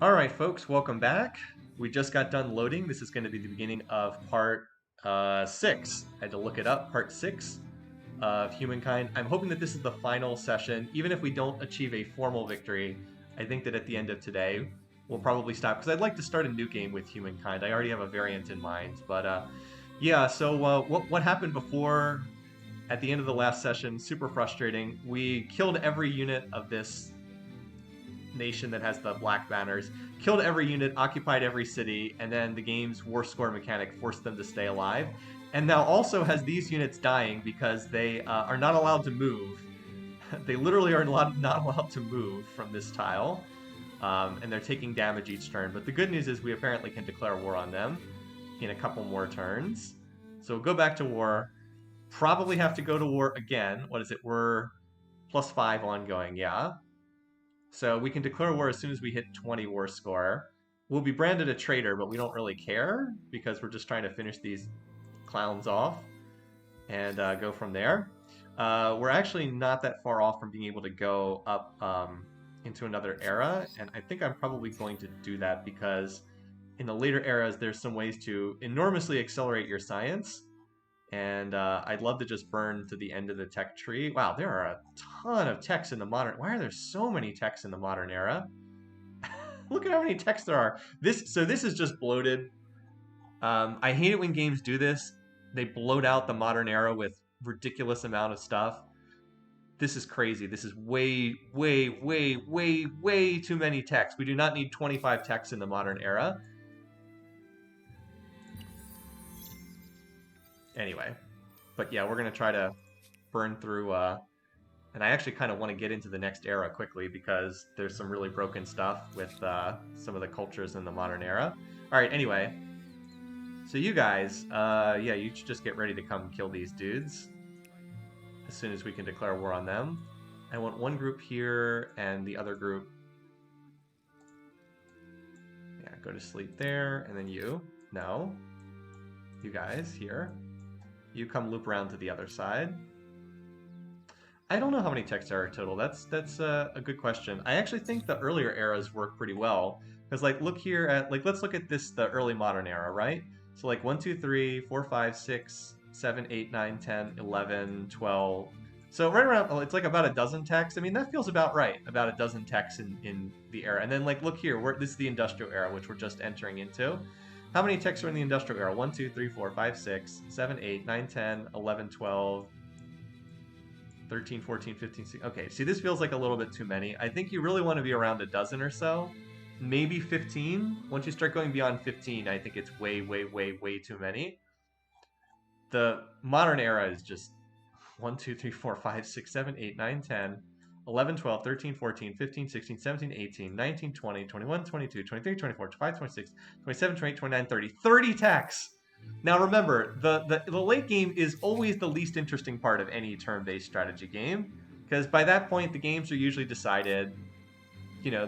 Alright folks, welcome back. We just got done loading. This is going to be the beginning of part 6. I had to look it up, part 6 of Humankind. I'm hoping that this is the final session. Even if we don't achieve a formal victory, I think that at the end of today, we'll probably stop. Because I'd like to start a new game with Humankind. I already have a variant in mind. But yeah, so what happened before at the end of the last session, super frustrating. We killed every unit of this nation that has the black banners, killed every unit, occupied every city, and then the game's war score mechanic forced them to stay alive. And now also has these units dying because they are not allowed to move. They literally are not allowed to move from this tile, and they're taking damage each turn. But the good news is we apparently can declare war on them in a couple more turns. So we'll go back to war. Probably have to go to war again. What is it? We're +5 ongoing, yeah. So we can declare war as soon as we hit 20 war score. We'll be branded a traitor, but we don't really care because we're just trying to finish these clowns off and go from there. We're actually not that far off from being able to go up into another era, and I think I'm probably going to do that because in the later eras, there's some ways to enormously accelerate your science, and I'd love to just burn to the end of the tech tree. Wow, there are a ton of techs in the modern. Why are there so many techs in the modern era? Look at how many techs there are. This is just bloated. I hate it when games do this. They bloat out the modern era with ridiculous amount of stuff. This is crazy. This is way too many techs. We do not need 25 techs in the modern era. Anyway, but yeah, we're gonna try to burn through and I actually kind of want to get into the next era quickly because there's some really broken stuff with some of the cultures in the modern era. All right, anyway, so you guys, yeah, you should just get ready to come kill these dudes as soon as we can declare war on them. I want one group here and the other group, yeah, go to sleep there, and then you, no, you guys here, you come loop around to the other side. I don't know how many techs there are total. That's a good question. I actually think the earlier eras work pretty well because like look here at like let's look at this the early modern era, right? So like 1, 2, 3, 4, 5, 6, 7, 8, 9, 10, 11, 12. So right around it's like about a dozen techs. I mean that feels about right. About a dozen techs in the era. And then like look here, this is the industrial era which we're just entering into. How many techs are in the industrial era? 1, 2, 3, 4, 5, 6, 7, 8, 9, 10, 11, 12. 13, 14, 15, 16. Okay, see, this feels like a little bit too many. I think you really want to be around a dozen or so. Maybe 15. Once you start going beyond 15, I think it's way too many. The modern era is just 1, 2, 3, 4, 5, 6, 7, 8, 9, 10, 11, 12, 13, 14, 15, 16, 17, 18, 19, 20, 21, 22, 23, 24, 25, 26, 27, 28, 29, 30. 30 techs! Now remember, the late game is always the least interesting part of any turn-based strategy game, because by that point the games are usually decided. You know,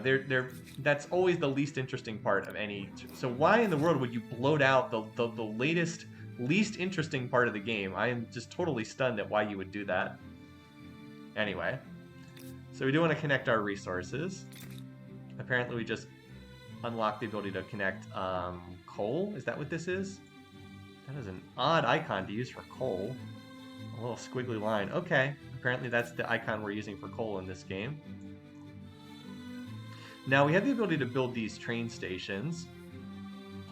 that's always the least interesting part of any. So why in the world would you bloat out the latest, least interesting part of the game? I am just totally stunned at why you would do that. Anyway, so we do want to connect our resources. Apparently, we just unlocked the ability to connect coal. Is that what this is? That is an odd icon to use for coal. A little squiggly line. Okay, apparently that's the icon we're using for coal in this game. Now we have the ability to build these train stations.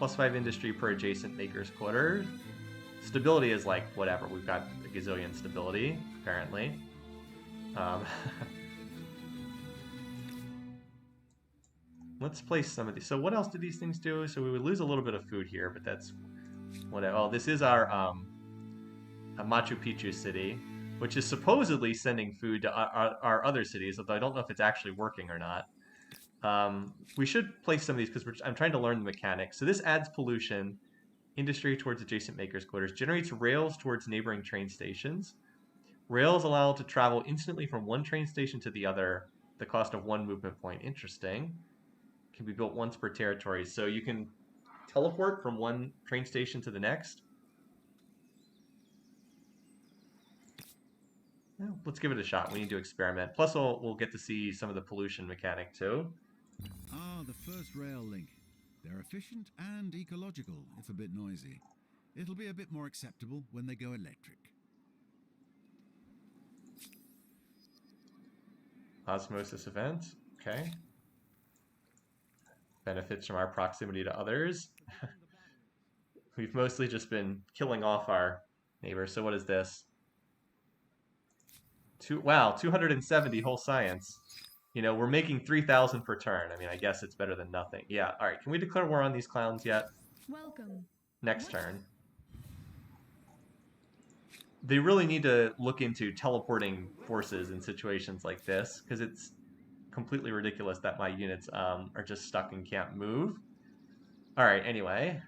+5 industry per adjacent maker's quarter. Stability is like, whatever, we've got a gazillion stability, apparently. Let's place some of these. So what else do these things do? So we would lose a little bit of food here, but that's whatever. Oh, this is our Machu Picchu city, which is supposedly sending food to our other cities, although I don't know if it's actually working or not. We should place some of these because I'm trying to learn the mechanics. So this adds pollution, industry towards adjacent makers' quarters, generates rails towards neighboring train stations. Rails allow to travel instantly from one train station to the other, the cost of one movement point. Interesting. Can be built once per territory. So you can teleport from one train station to the next. Well, let's give it a shot. We need to experiment. Plus, we'll get to see some of the pollution mechanic too. are the first rail link. They're efficient and ecological, if a bit noisy. It'll be a bit more acceptable when they go electric. Osmosis event. Okay. Benefits from our proximity to others. We've mostly just been killing off our neighbors. So what is this? Wow, 270 whole science. You know, we're making 3,000 per turn. I mean, I guess it's better than nothing. Yeah, all right. Can we declare war on these clowns yet? Welcome. Next turn. They really need to look into teleporting forces in situations like this, because it's completely ridiculous that my units are just stuck and can't move. All right, anyway.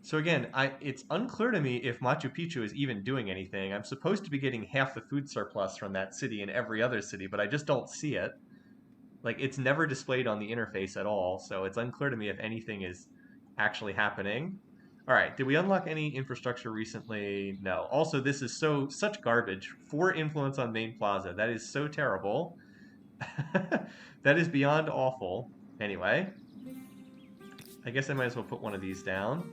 So again, it's unclear to me if Machu Picchu is even doing anything. I'm supposed to be getting half the food surplus from that city and every other city, but I just don't see it. Like, it's never displayed on the interface at all, so it's unclear to me if anything is actually happening. All right, did we unlock any infrastructure recently? No. Also, this is such garbage. 4 influence on main plaza. That is so terrible. That is beyond awful. Anyway, I guess I might as well put one of these down.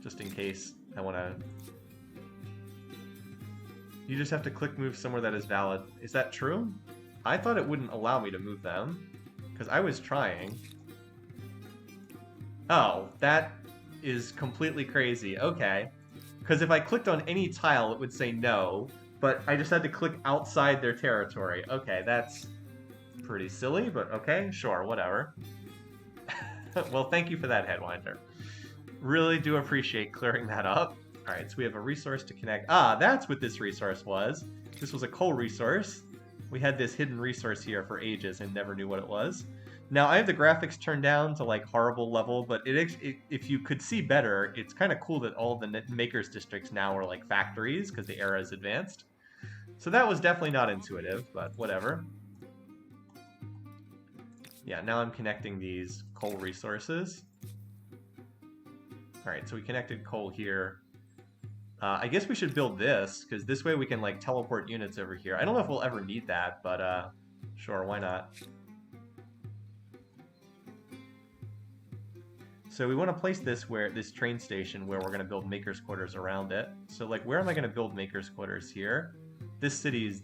Just in case I want to... You just have to click move somewhere that is valid. Is that true? I thought it wouldn't allow me to move them, because I was trying. Oh, that is completely crazy. Okay. Because if I clicked on any tile, it would say no, but I just had to click outside their territory. Okay, that's pretty silly, but okay, sure, whatever. Well, thank you for that, Headwinder. Really do appreciate clearing that up. All right, so we have a resource to connect. Ah, that's what this resource was. This was a coal resource. We had this hidden resource here for ages and never knew what it was. Now, I have the graphics turned down to like horrible level, but if you could see better, it's kind of cool that all the makers districts now are like factories because the era is advanced. So that was definitely not intuitive, but whatever. Yeah, now I'm connecting these coal resources. All right, so we connected coal here. I guess we should build this, because this way we can like teleport units over here. I don't know if we'll ever need that, but sure, why not? So we want to place this train station where we're going to build makers quarters around it. So like, where am I going to build makers quarters here? This city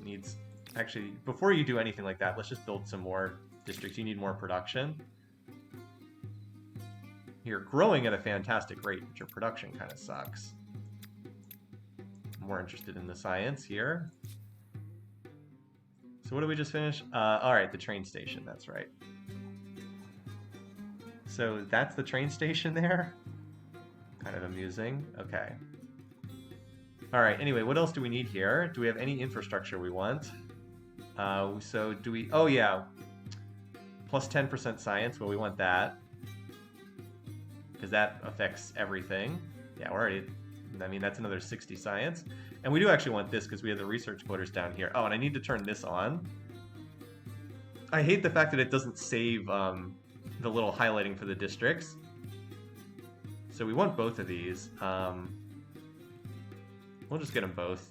needs, actually, before you do anything like that, let's just build some more districts. You need more production. You're growing at a fantastic rate, but your production kind of sucks. I'm more interested in the science here. So what did we just finish? All right, the train station, that's right. So that's the train station there? Kind of amusing. Okay. All right, anyway, what else do we need here? Do we have any infrastructure we want? So do we... Oh, yeah. Plus 10% science. Well, we want that. Because that affects everything. Yeah, we're already... I mean, that's another 60 science. And we do actually want this because we have the research quarters down here. Oh, and I need to turn this on. I hate the fact that it doesn't save the little highlighting for the districts. So we want both of these. We'll just get them both.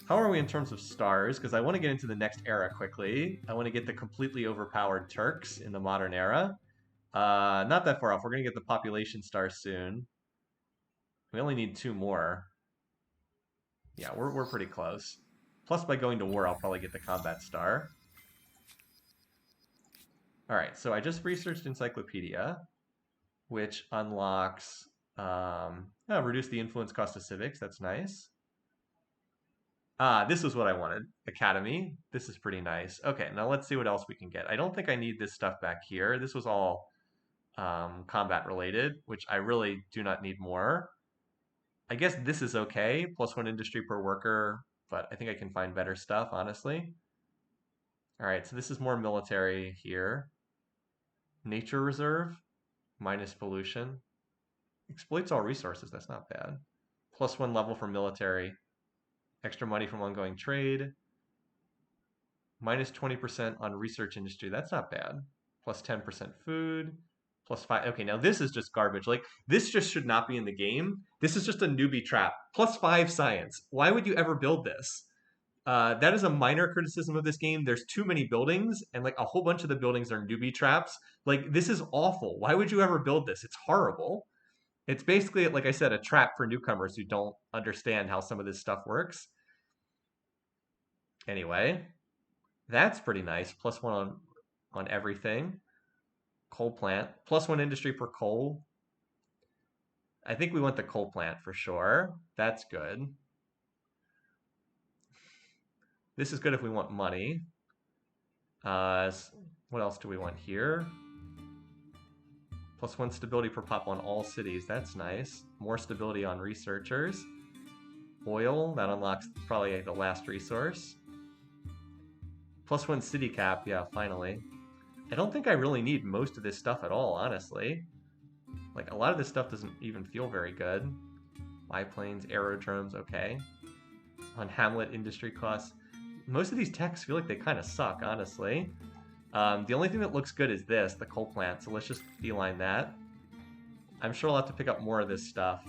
How are we in terms of stars? Because I want to get into the next era quickly. I want to get the completely overpowered Turks in the modern era. Not that far off. We're going to get the population star soon. We only need 2 more. Yeah, we're pretty close. Plus, by going to war, I'll probably get the combat star. All right, so I just researched Encyclopedia, which unlocks reduce the influence cost of civics. That's nice. Ah, this was what I wanted. Academy. This is pretty nice. Okay, now let's see what else we can get. I don't think I need this stuff back here. This was all combat related, which I really do not need more. I guess this is okay. Plus 1 industry per worker, but I think I can find better stuff, honestly. All right, so this is more military here. Nature reserve, minus pollution. Exploits all resources, that's not bad. Plus 1 level for military. Extra money from ongoing trade. Minus 20% on research industry, that's not bad. Plus 10% food. +5. Okay, now this is just garbage. Like, this just should not be in the game. This is just a newbie trap. +5 science. Why would you ever build this? That is a minor criticism of this game. There's too many buildings, and like a whole bunch of the buildings are newbie traps. Like, this is awful. Why would you ever build this? It's horrible. It's basically, like I said, a trap for newcomers who don't understand how some of this stuff works. Anyway, that's pretty nice. +1 on everything. Coal plant. +1 industry per coal. I think we want the coal plant for sure. That's good. This is good if we want money. What else do we want here? +1 stability per pop on all cities. That's nice. More stability on researchers. Oil. That unlocks probably the last resource. +1 city cap. Yeah, finally. I don't think I really need most of this stuff at all, honestly. Like, a lot of this stuff doesn't even feel very good. Biplanes, aerodromes, okay. On Hamlet, industry costs. Most of these techs feel like they kind of suck, honestly. The only thing that looks good is this, the coal plant, so let's just beeline that. I'm sure I'll have to pick up more of this stuff.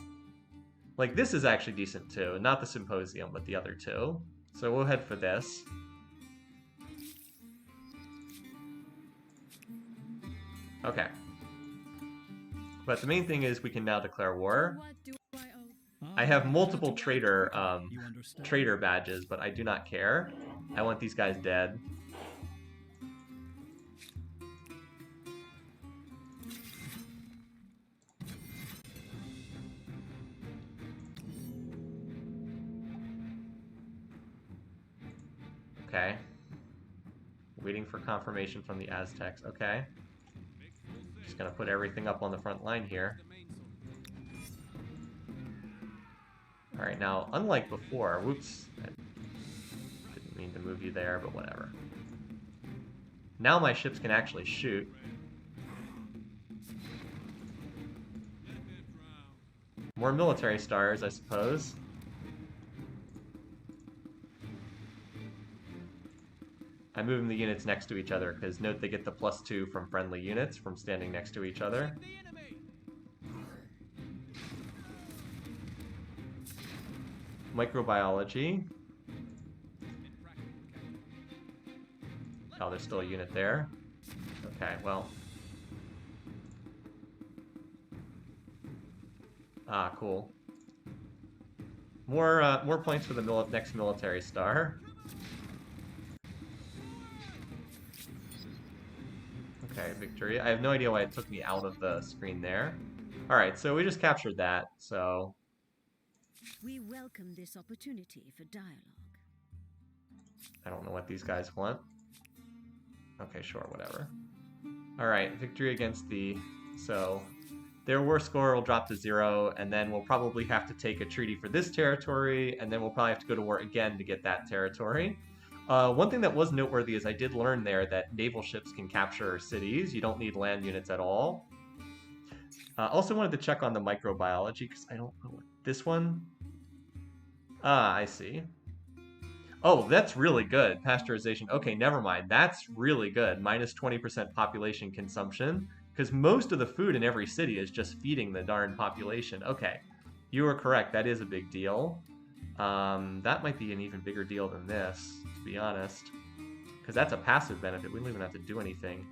Like, this is actually decent too. Not the Symposium, but the other two. So we'll head for this. Okay. But the main thing is we can now declare war. I have multiple trader badges, but I do not care. I want these guys dead. Okay. Waiting for confirmation from the Aztecs. Okay. Just gonna put everything up on the front line here. Alright, now, unlike before, whoops, I didn't mean to move you there, but whatever. Now my ships can actually shoot. More military stars, I suppose. I'm moving the units next to each other, because note they get the +2 from friendly units from standing next to each other. Microbiology. Oh, there's still a unit there. Okay, well. Ah, cool. More points for the next military star. Okay, victory. I have no idea why it took me out of the screen there. Alright, so we just captured that, so... We welcome this opportunity for dialogue. I don't know what these guys want. Okay, sure, whatever. Alright, victory against the... So, their war score will drop to 0, and then we'll probably have to take a treaty for this territory, and then we'll probably have to go to war again to get that territory. One thing that was noteworthy is I did learn there that naval ships can capture cities. You don't need land units at all. Also wanted to check on the microbiology, because I don't know what... This one? Ah, I see. Oh, that's really good. Pasteurization. Okay, never mind. That's really good. Minus 20% population consumption. Because most of the food in every city is just feeding the darn population. Okay, you were correct. That is a big deal. That might be an even bigger deal than this, to be honest. Because that's a passive benefit. We don't even have to do anything.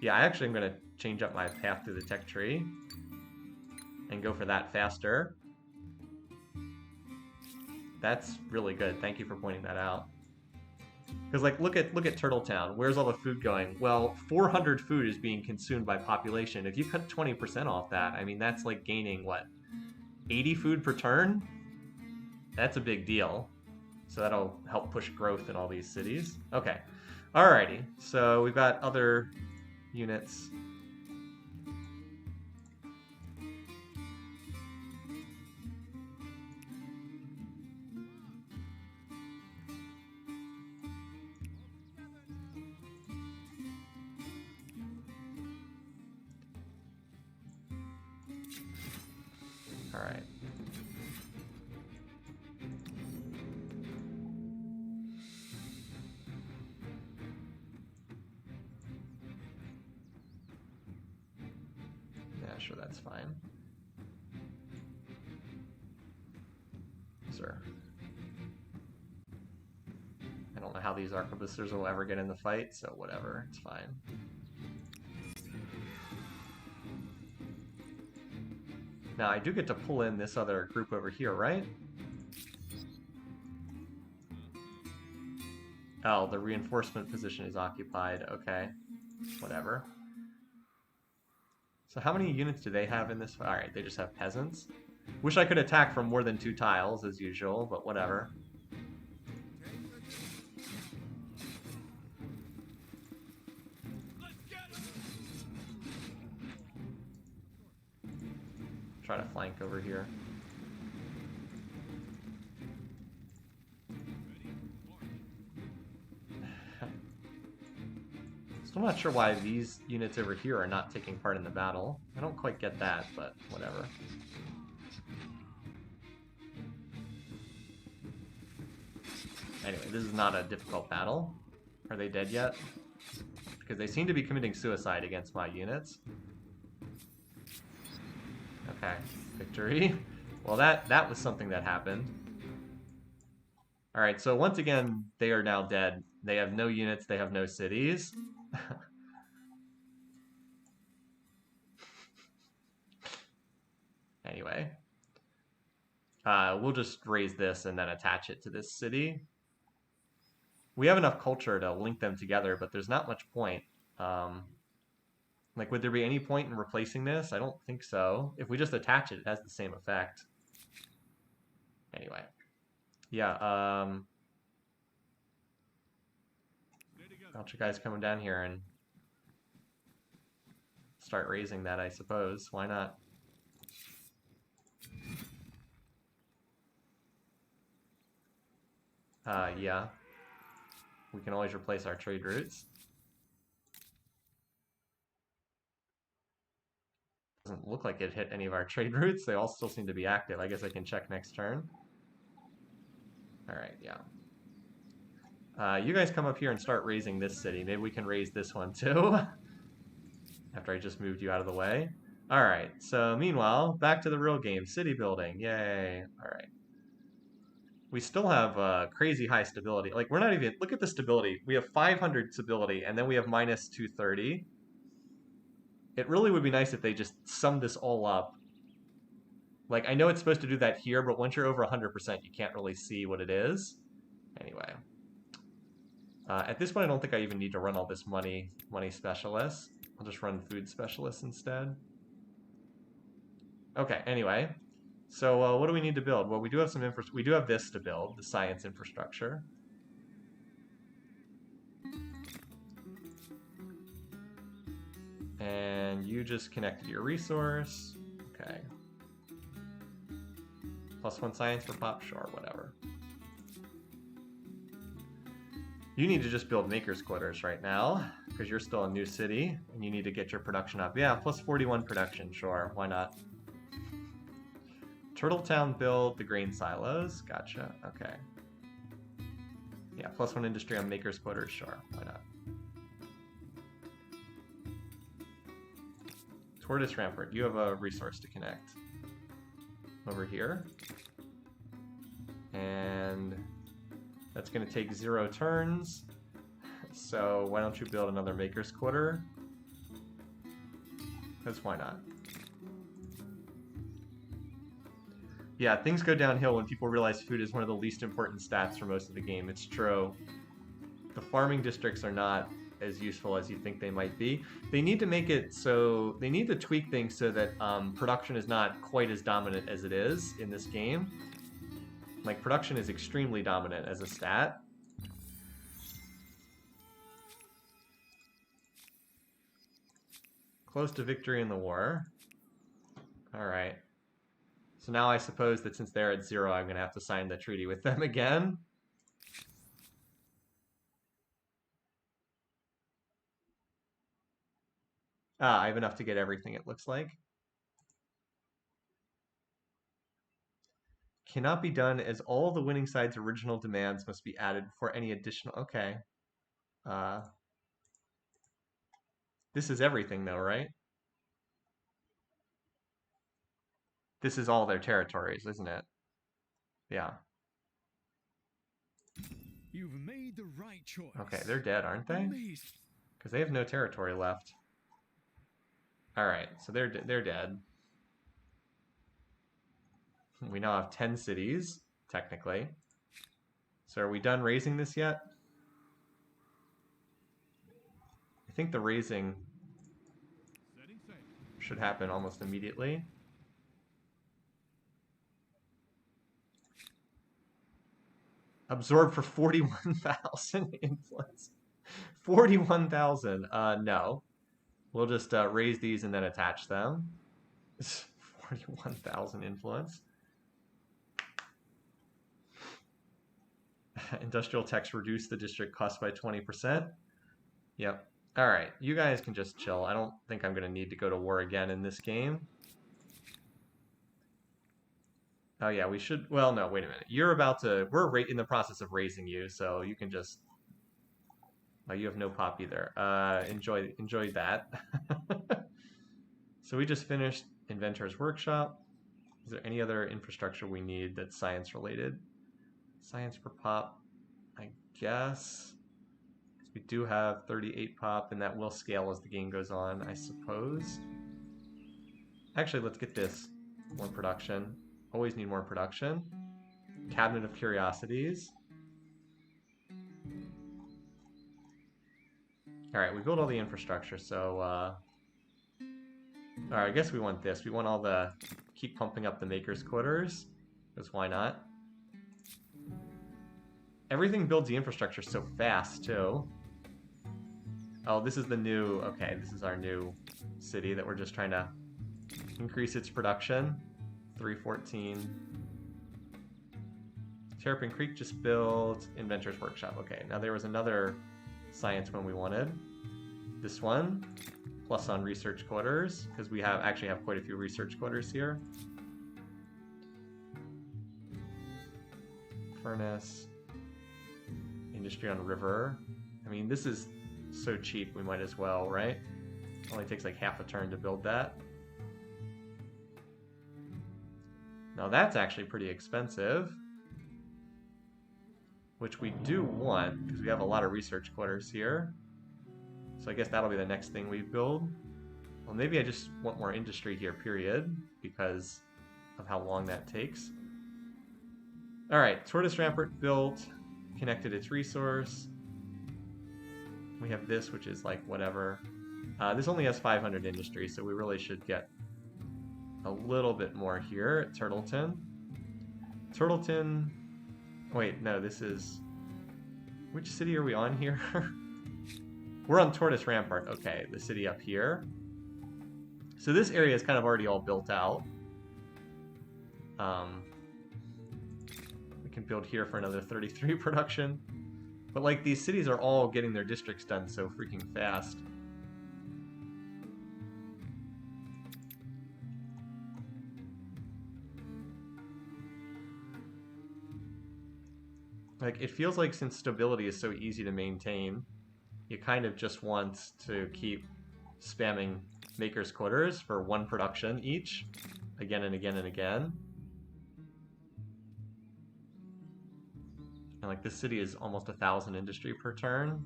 Yeah, I actually am going to change up my path through the tech tree. And go for that faster. That's really good. Thank you for pointing that out. Because, like, look at Turtletown. Where's all the food going? Well, 400 food is being consumed by population. If you cut 20% off that, I mean, that's like gaining, what, 80 food per turn? That's a big deal. So that'll help push growth in all these cities. Okay. Alrighty. So we've got other units. All right. sure that's fine. Sir. I don't know how these arquebusiers will ever get in the fight, so whatever, it's fine. Now I do get to pull in this other group over here, right? Oh, the reinforcement position is occupied. Okay, whatever. So how many units do they have in this? All right, they just have peasants. Wish I could attack from more than 2 tiles as usual, but whatever. Try to flank over here. Still not sure why these units over here are not taking part in the battle. I don't quite get that, but whatever. Anyway, this is not a difficult battle. Are they dead yet? Because they seem to be committing suicide against my units. Okay, victory. Well, that was something that happened. Alright, so once again, they are now dead. They have no units, they have no cities. Anyway. We'll just raise this and then attach it to this city. We have enough culture to link them together, but there's not much point. Like, would there be any point in replacing this? I don't think so. If we just attach it, it has the same effect. Anyway. Yeah, why don't you guys come down here and start raising that, I suppose. Why not? Yeah. We can always replace our trade routes. Doesn't look like it hit any of our trade routes. They all still seem to be active. I guess I can check next turn. Alright, yeah. You guys come up here and start raising this city. Maybe we can raise this one too. After I just moved you out of the way. Alright, so meanwhile, back to the real game. City building. Yay. Alright. We still have crazy high stability. Like, we're not even... Look at the stability. We have 500 stability, and then we have minus 230. It really would be nice if they just summed this all up. Like, I know it's supposed to do that here, but once you're over 100%, you can't really see what it is. Anyway. At this point, I don't think I even need to run all this money specialist. I'll just run food specialist instead. Okay, anyway. So what do we need to build? Well, we do have some we do have this to build, the science infrastructure. And you just connected your resource. Okay. +1 science for pop? Sure, whatever. You need to just build maker's quarters right now, because you're still a new city, and you need to get your production up. Yeah, +41 production, sure, why not? Turtletown build the grain silos. Gotcha, okay. Yeah, +1 industry on maker's quarters, sure, why not? Tortoise Rampart, you have a resource to connect. Over here. And that's going to take 0 turns. So why don't you build another maker's quarter? Because why not? Yeah, things go downhill when people realize food is one of the least important stats for most of the game. It's true. The farming districts are not as useful as you think they might be. They need to make it so... They need to tweak things so that production is not quite as dominant as it is in this game. Like, production is extremely dominant as a stat. Close to victory in the war. Alright. So now I suppose that since they're at 0, I'm going to have to sign the treaty with them again. Ah, I have enough to get everything, it looks like. Cannot be done as all the winning side's original demands must be added before any additional... Okay. This is everything, though, right? This is all their territories, isn't it? Yeah. You've made the right choice. Okay, they're dead, aren't they? Amazing. Because they have no territory left. All right, so they're dead. We now have 10 cities, technically. So are we done raising this yet? I think the raising should happen almost immediately. Absorb for 41,000 influence. 41,000. No. We'll just raise these and then attach them. 41,000 influence. Industrial techs reduce the district cost by 20%. Yep. All right. You guys can just chill. I don't think I'm going to need to go to war again in this game. Oh yeah, we should. Well, no, wait a minute. You're about to. We're in the process of raising you, so you can just. Oh, you have no pop either. Enjoy that. So we just finished Inventor's Workshop. Is there any other infrastructure we need that's science related? Science per pop, I guess. Because we do have 38 pop, and that will scale as the game goes on, I suppose. Actually, let's get this. More production. Always need more production. Cabinet of Curiosities. Alright, we built all the infrastructure, so, alright, I guess we want this. We want all the... Keep pumping up the Maker's Quarters. Because why not? Everything builds the infrastructure so fast, too. Oh, this is the new... Okay, this is our new city that we're just trying to increase its production. 314. Terrapin Creek just built. Inventor's Workshop. Okay, now there was another science one we wanted. This one. Plus on research quarters, because we actually have quite a few research quarters here. Furnace. Industry on river. I mean, this is so cheap, we might as well, right? Only takes like half a turn to build that. Now that's actually pretty expensive. Which we do want, because we have a lot of research quarters here. So I guess that'll be the next thing we build. Well, maybe I just want more industry here, period, because of how long that takes. Alright, Tortoise Rampart built, connected its resource. We have this, which is like whatever. This only has 500 industry, so we really should get a little bit more here at Turtleton. Turtleton... Wait, no, this is... Which city are we on here? We're on Tortoise Rampart. Okay, the city up here. So this area is kind of already all built out. We can build here for another 33 production. But like these cities are all getting their districts done so freaking fast. Like, it feels like since stability is so easy to maintain, you kind of just want to keep spamming Maker's Quarters for one production each, again and again and again. And like, this city is almost 1,000 industry per turn.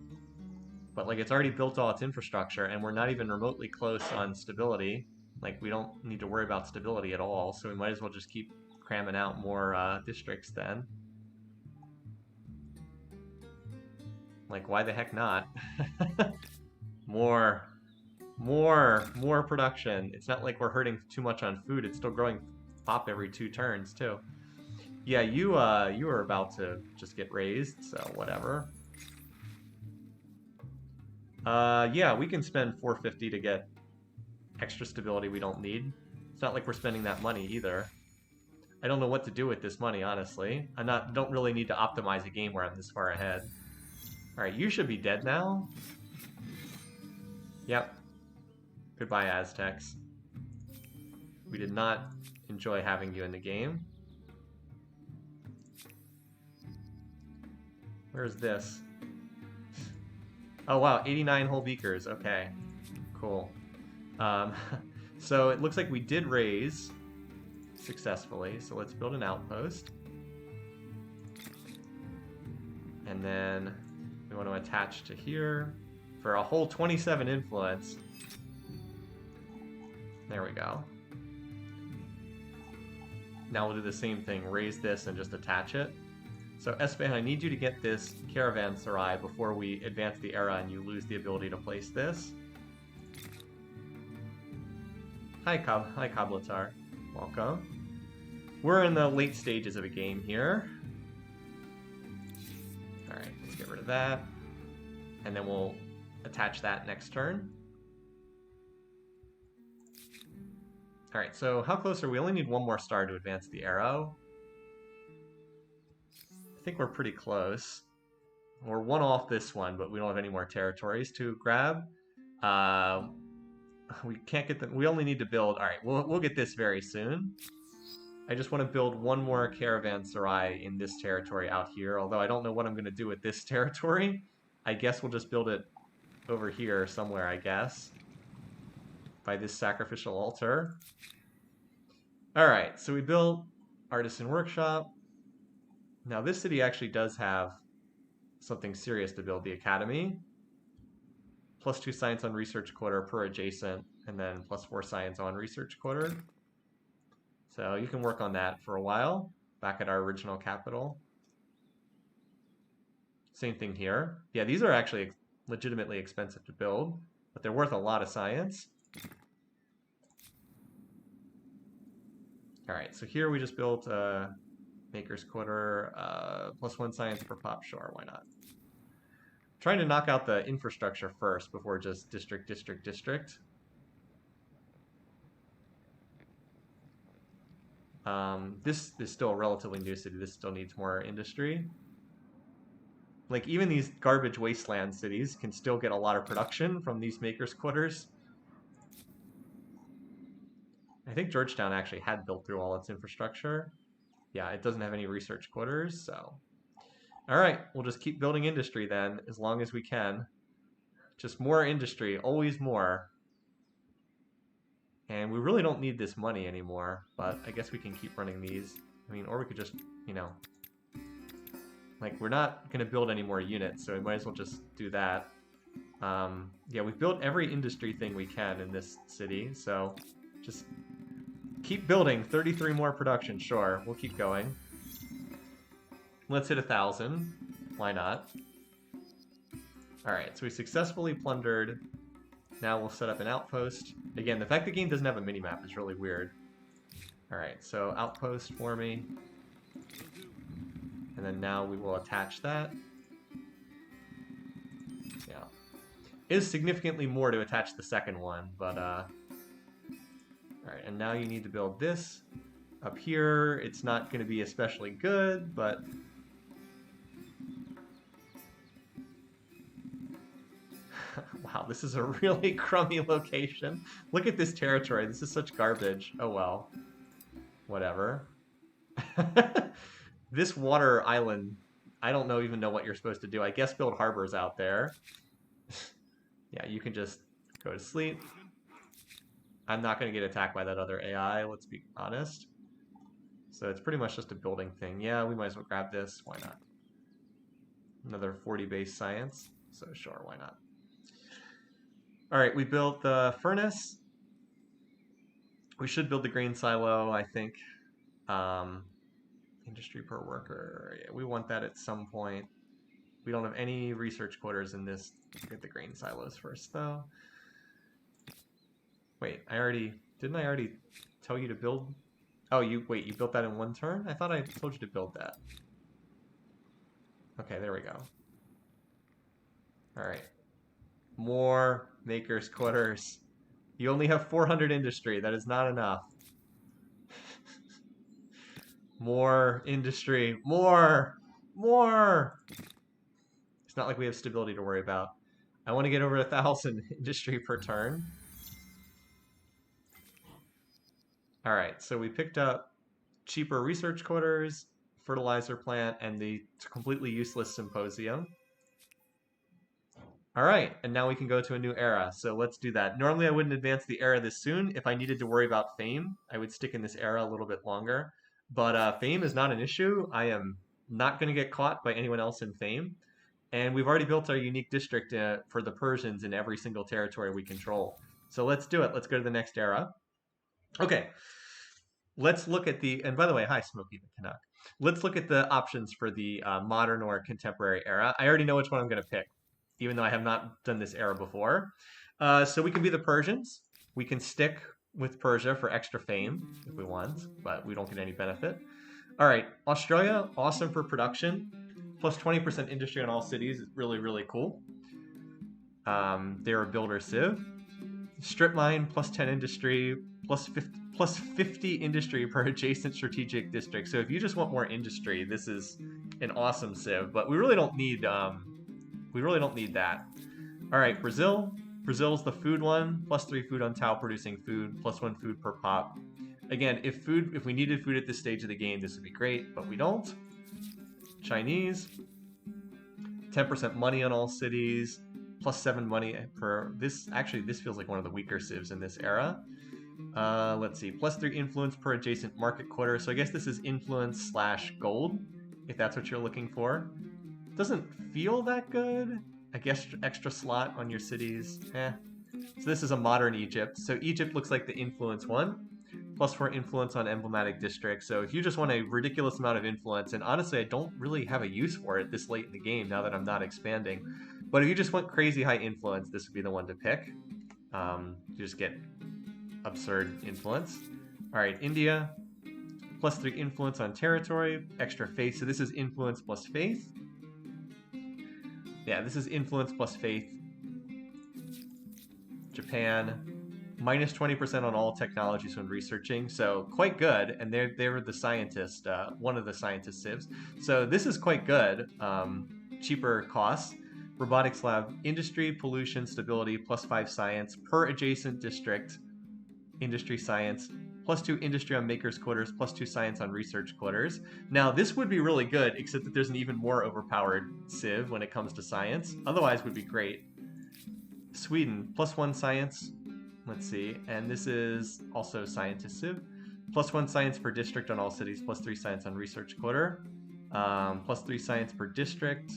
But like, it's already built all its infrastructure, and we're not even remotely close on stability. Like, we don't need to worry about stability at all, so we might as well just keep cramming out more districts then. Like, why the heck not? More production. It's not like we're hurting too much on food. It's still growing pop every 2 turns, too. Yeah, you were about to just get raised, so whatever. Yeah, we can spend 450 to get extra stability we don't need. It's not like we're spending that money, either. I don't know what to do with this money, honestly. Don't really need to optimize a game where I'm this far ahead. Alright, you should be dead now. Yep. Goodbye, Aztecs. We did not enjoy having you in the game. Where's this? Oh wow, 89 whole beakers. Okay, cool. So it looks like we did raise successfully. So let's build an outpost. And then we want to attach to here for a whole 27 influence. There we go. Now we'll do the same thing, raise this and just attach it. So Espan, I need you to get this caravanserai before we advance the era and you lose the ability to place this. Hi Kablatar. Welcome. We're in the late stages of a game here. Alright, let's get rid of that. And then we'll attach that next turn. Alright, so how close are we? We only need one more star to advance the arrow. I think we're pretty close. We're one off this one, but we don't have any more territories to grab. We can't get them. We only need to build. Alright, we'll get this very soon. I just want to build one more caravanserai in this territory out here, although I don't know what I'm going to do with this territory. I guess we'll just build it over here somewhere, I guess. By this sacrificial altar. Alright, so we built Artisan Workshop. Now this city actually does have something serious to build, the Academy. +2 science on research quarter per adjacent, and then +4 science on research quarter. So you can work on that for a while, back at our original capital. Same thing here. Yeah, these are actually legitimately expensive to build, but they're worth a lot of science. Alright, so here we just built Maker's Quarter, +1 science per pop, sure, why not? Trying to knock out the infrastructure first before just district. This is still a relatively new city. This still needs more industry. Like, even these garbage wasteland cities can still get a lot of production from these Maker's Quarters. I think Georgetown actually had built through all its infrastructure. Yeah, it doesn't have any research quarters, so... Alright, we'll just keep building industry then, as long as we can. Just more industry, always more. And we really don't need this money anymore, but I guess we can keep running these. I mean, or we could just, you know... Like, we're not going to build any more units, so we might as well just do that. Yeah, we've built every industry thing we can in this city, so just keep building. 33 more production, sure. We'll keep going. Let's hit 1,000. Why not? Alright, so we successfully plundered. Now we'll set up an outpost. Again, the fact the game doesn't have a minimap is really weird. Alright, so outpost for me. And then now we will attach that. Yeah. It is significantly more to attach the second one, but alright, and now you need to build this. Up here, it's not going to be especially good, but... Wow, this is a really crummy location. Look at this territory. This is such garbage. Oh well. Whatever. This water island, I don't even know what you're supposed to do. I guess build harbors out there. Yeah, you can just go to sleep. I'm not going to get attacked by that other AI, let's be honest. So it's pretty much just a building thing. Yeah, we might as well grab this. Why not? Another 40 base science. So sure, why not? Alright, we built the furnace. We should build the grain silo, I think. Industry per worker. Yeah, we want that at some point. We don't have any research quarters in this. Let's get the grain silos first, though. Wait, didn't I already tell you to build? Oh, you built that in one turn? I thought I told you to build that. Okay, there we go. Alright. More Maker's Quarters. You only have 400 industry. That is not enough. More industry. More! It's not like we have stability to worry about. I want to get over 1,000 industry per turn. Alright, so we picked up cheaper research quarters, fertilizer plant, and the completely useless symposium. All right, and now we can go to a new era. So let's do that. Normally I wouldn't advance the era this soon. If I needed to worry about fame, I would stick in this era a little bit longer. But fame is not an issue. I am not going to get caught by anyone else in fame. And we've already built our unique district for the Persians in every single territory we control. So let's do it. Let's go to the next era. Okay, let's look at the, and by the way, hi, Smokey the Canuck. Let's look at the options for the modern or contemporary era. I already know which one I'm going to pick, even though I have not done this era before. So we can be the Persians. We can stick with Persia for extra fame if we want, but we don't get any benefit. All right, Australia, awesome for production. Plus 20% industry on all cities is really, really cool. They're a builder civ. Strip mine, plus 10 industry, plus 50 industry per adjacent strategic district. So if you just want more industry, this is an awesome civ. But we really don't need that. All right, Brazil. Brazil's the food one. Plus 3 food on Tau producing food. Plus 1 food per pop. Again, if we needed food at this stage of the game, this would be great, but we don't. Chinese. 10% money on all cities. Plus 7 money per... This feels like one of the weaker civs in this era. Let's see. Plus 3 influence per adjacent market quarter. So I guess this is influence / gold, if that's what you're looking for. Doesn't feel that good. I guess extra slot on your cities. So this is a modern Egypt. So Egypt looks like the influence one. Plus 4 influence on emblematic districts. So if you just want a ridiculous amount of influence, and honestly I don't really have a use for it this late in the game now that I'm not expanding, but if you just want crazy high influence, this would be the one to pick. You just get absurd influence. All right, India, plus 3 influence on territory, extra faith. So this is influence plus faith. Yeah, this is influence plus faith. Japan, minus 20% on all technologies when researching, so quite good. And they were the scientist, one of the scientist civs. So this is quite good. Cheaper costs. Robotics Lab, industry, pollution, stability, plus 5 science per adjacent district. Industry science, plus 2 industry on makers quarters, plus 2 science on research quarters. Now this would be really good, except that there's an even more overpowered civ when it comes to science. Otherwise would be great. Sweden, plus 1 science. Let's see, and this is also scientist civ. Plus 1 science per district on all cities, plus 3 science on research quarter. Plus 3 science per district.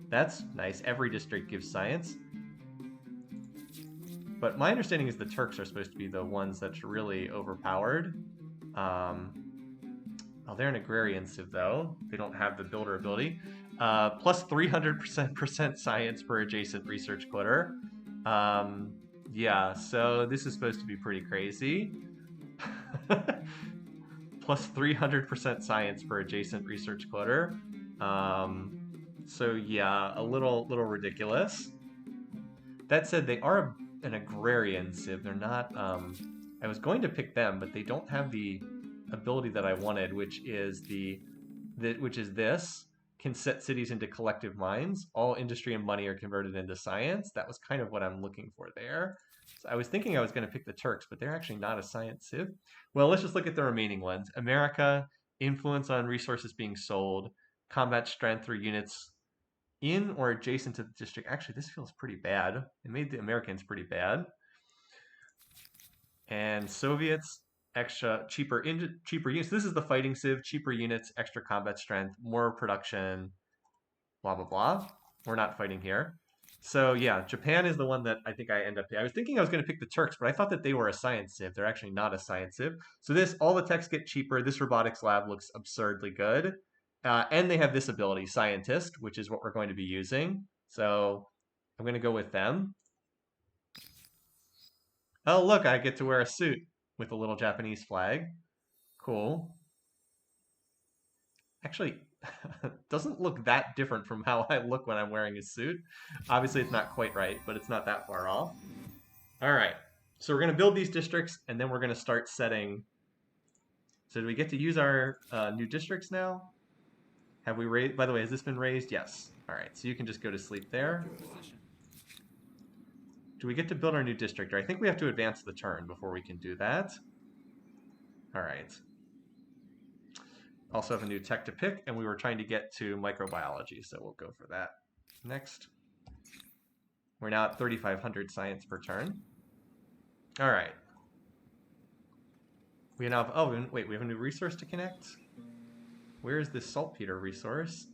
That's nice. Every district gives science. But my understanding is the Turks are supposed to be the ones that's really overpowered. Oh, they're an agrarian civ though. They don't have the builder ability. Plus 300% science per adjacent research quarter. Yeah, so this is supposed to be pretty crazy. Plus 300% science per adjacent research quarter. So yeah, a little ridiculous. That said, they are an agrarian civ. They're not. I was going to pick them, but they don't have the ability that I wanted, which is this. Can set cities into collective minds. All industry and money are converted into science. That was kind of what I'm looking for there. So I was thinking I was going to pick the Turks, but they're actually not a science civ. Well, let's just look at the remaining ones. America, influence on resources being sold, combat strength through units in or adjacent to the district. Actually, this feels pretty bad. It made the Americans pretty bad. And Soviets, cheaper units. This is the fighting civ, cheaper units, extra combat strength, more production, blah blah blah. We're not fighting here. So yeah, Japan is the one that I think I end up. I was thinking I was going to pick the Turks, but I thought that they were a science civ. They're actually not a science civ. So all the techs get cheaper. This robotics lab looks absurdly good, and they have this ability, scientist, which is what we're going to be using. So I'm going to go with them. Oh, look, I get to wear a suit with a little Japanese flag. Cool. Actually, doesn't look that different from how I look when I'm wearing a suit. Obviously, it's not quite right, but it's not that far off. All right. So we're going to build these districts, and then we're going to start setting. So do we get to use our new districts now? Have we raised? By the way, has this been raised? Yes. All right. So you can just go to sleep there. Do we get to build our new district? Or I think we have to advance the turn before we can do that. All right. Also have a new tech to pick, and we were trying to get to microbiology, so we'll go for that next. We're now at 3,500 science per turn. All right. We now have, oh, wait, we have a new resource to connect? Where is this saltpeter resource?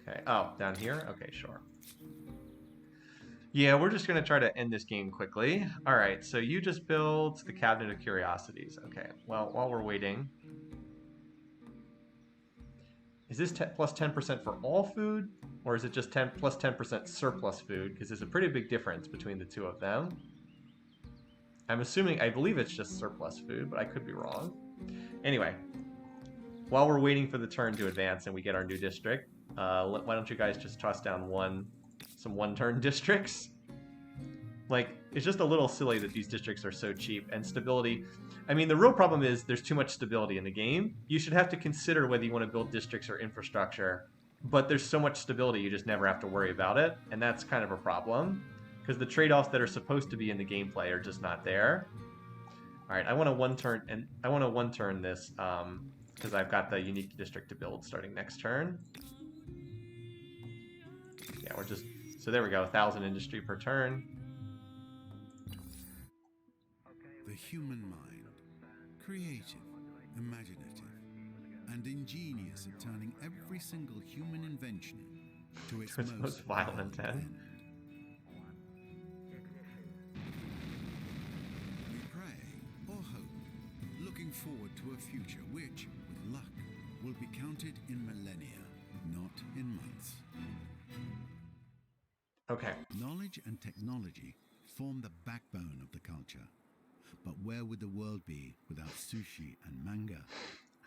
Okay, oh, down here? Okay, sure. Yeah, we're just going to try to end this game quickly. All right, so you just built the Cabinet of Curiosities. Okay, well, while we're waiting... Is this plus 10% for all food? Or is it just plus 10% surplus food? Because there's a pretty big difference between the two of them. I'm assuming, I believe it's just surplus food, but I could be wrong. Anyway, while we're waiting for the turn to advance and we get our new district, why don't you guys just toss down some one-turn districts? Like, it's just a little silly that these districts are so cheap, and stability... I mean, the real problem is there's too much stability in the game. You should have to consider whether you want to build districts or infrastructure, but there's so much stability you just never have to worry about it, and that's kind of a problem, because the trade-offs that are supposed to be in the gameplay are just not there. All right, I want to one-turn this, because I've got the unique district to build starting next turn. Yeah, we're just... So there we go, 1,000 industry per turn. The human mind, creative, imaginative, and ingenious at turning every single human invention to its most violent end. We pray or hope, looking forward to a future which, with luck, will be counted in millennia, not in months. Okay. Knowledge and technology form the backbone of the culture. But where would the world be without sushi and manga?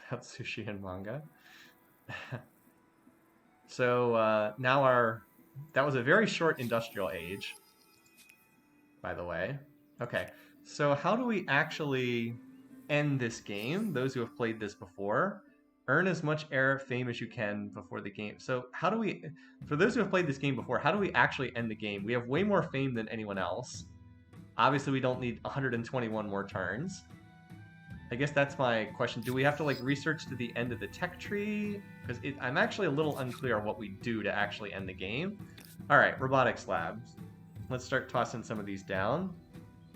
Without sushi and manga? So now that was a very short industrial age, by the way. Okay, so how do we actually end this game? Those who have played this before, earn as much fame as you can before the game. So how do we, for those who have played this game before, how do we actually end the game? We have way more fame than anyone else. Obviously, we don't need 121 more turns. I guess that's my question. Do we have to like research to the end of the tech tree? Because I'm actually a little unclear on what we do to actually end the game. All right, Robotics Labs. Let's start tossing some of these down.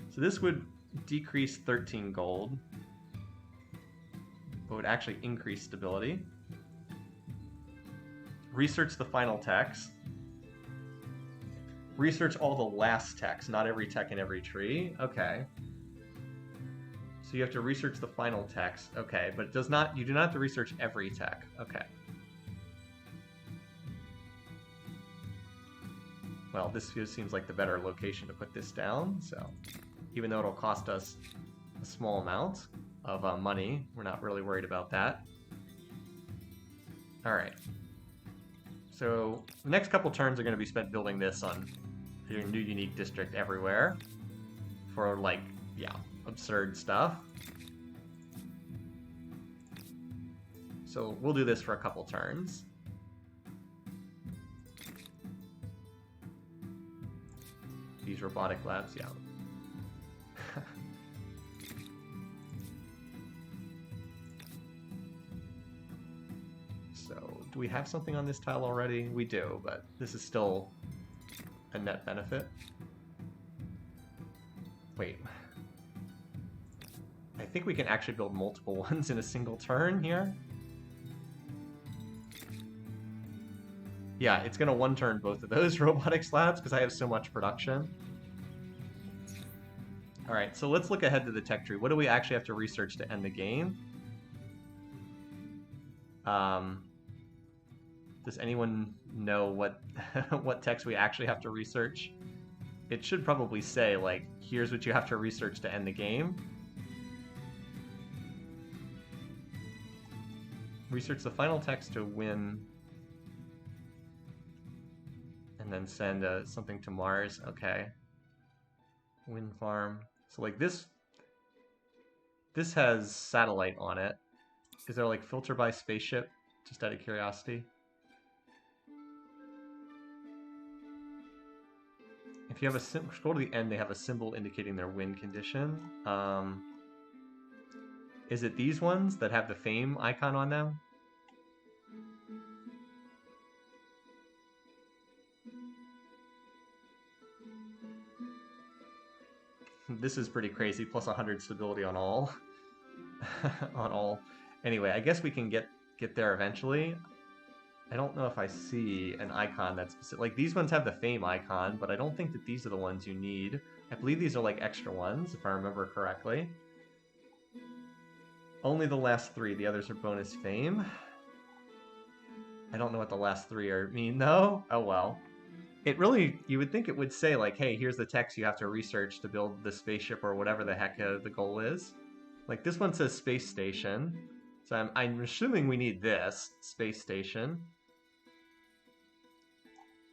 So this would decrease 13 gold, but would actually increase stability. Research the final techs. Research all the last techs, not every tech in every tree. Okay. So you have to research the final techs. Okay, but it does not. You do not have to research every tech. Okay. Well, this seems like the better location to put this down. So, even though it'll cost us a small amount of money, we're not really worried about that. All right. So the next couple turns are going to be spent building this on your new unique district everywhere for like, yeah, absurd stuff. So we'll do this for a couple turns. These robotic labs, yeah. So do we have something on this tile already? We do, but this is still a net benefit. Wait. I think we can actually build multiple ones in a single turn here. Yeah, it's going to one-turn both of those robotics labs because I have so much production. All right, so let's look ahead to the tech tree. What do we actually have to research to end the game? Does anyone know what what techs we actually have to research? It should probably say, like, here's what you have to research to end the game. Research the final text to win. And then send something to Mars. Okay. Wind farm. So, like, this has satellite on it. Is there, like, filter by spaceship? Just out of curiosity. If you have a scroll to the end, they have a symbol indicating their wind condition. Is it these ones that have the fame icon on them? This is pretty crazy, plus 100 stability on all. On all. Anyway, I guess we can get there eventually. I don't know if I see an icon that's specific. Like, these ones have the fame icon, but I don't think that these are the ones you need. I believe these are like extra ones, if I remember correctly. Only the last 3. The others are bonus fame. I don't know what the last 3 mean, though. Oh, well. It really, you would think it would say, like, hey, here's the text you have to research to build the spaceship or whatever the heck the goal is. Like, this one says space station. So I'm assuming we need this, space station.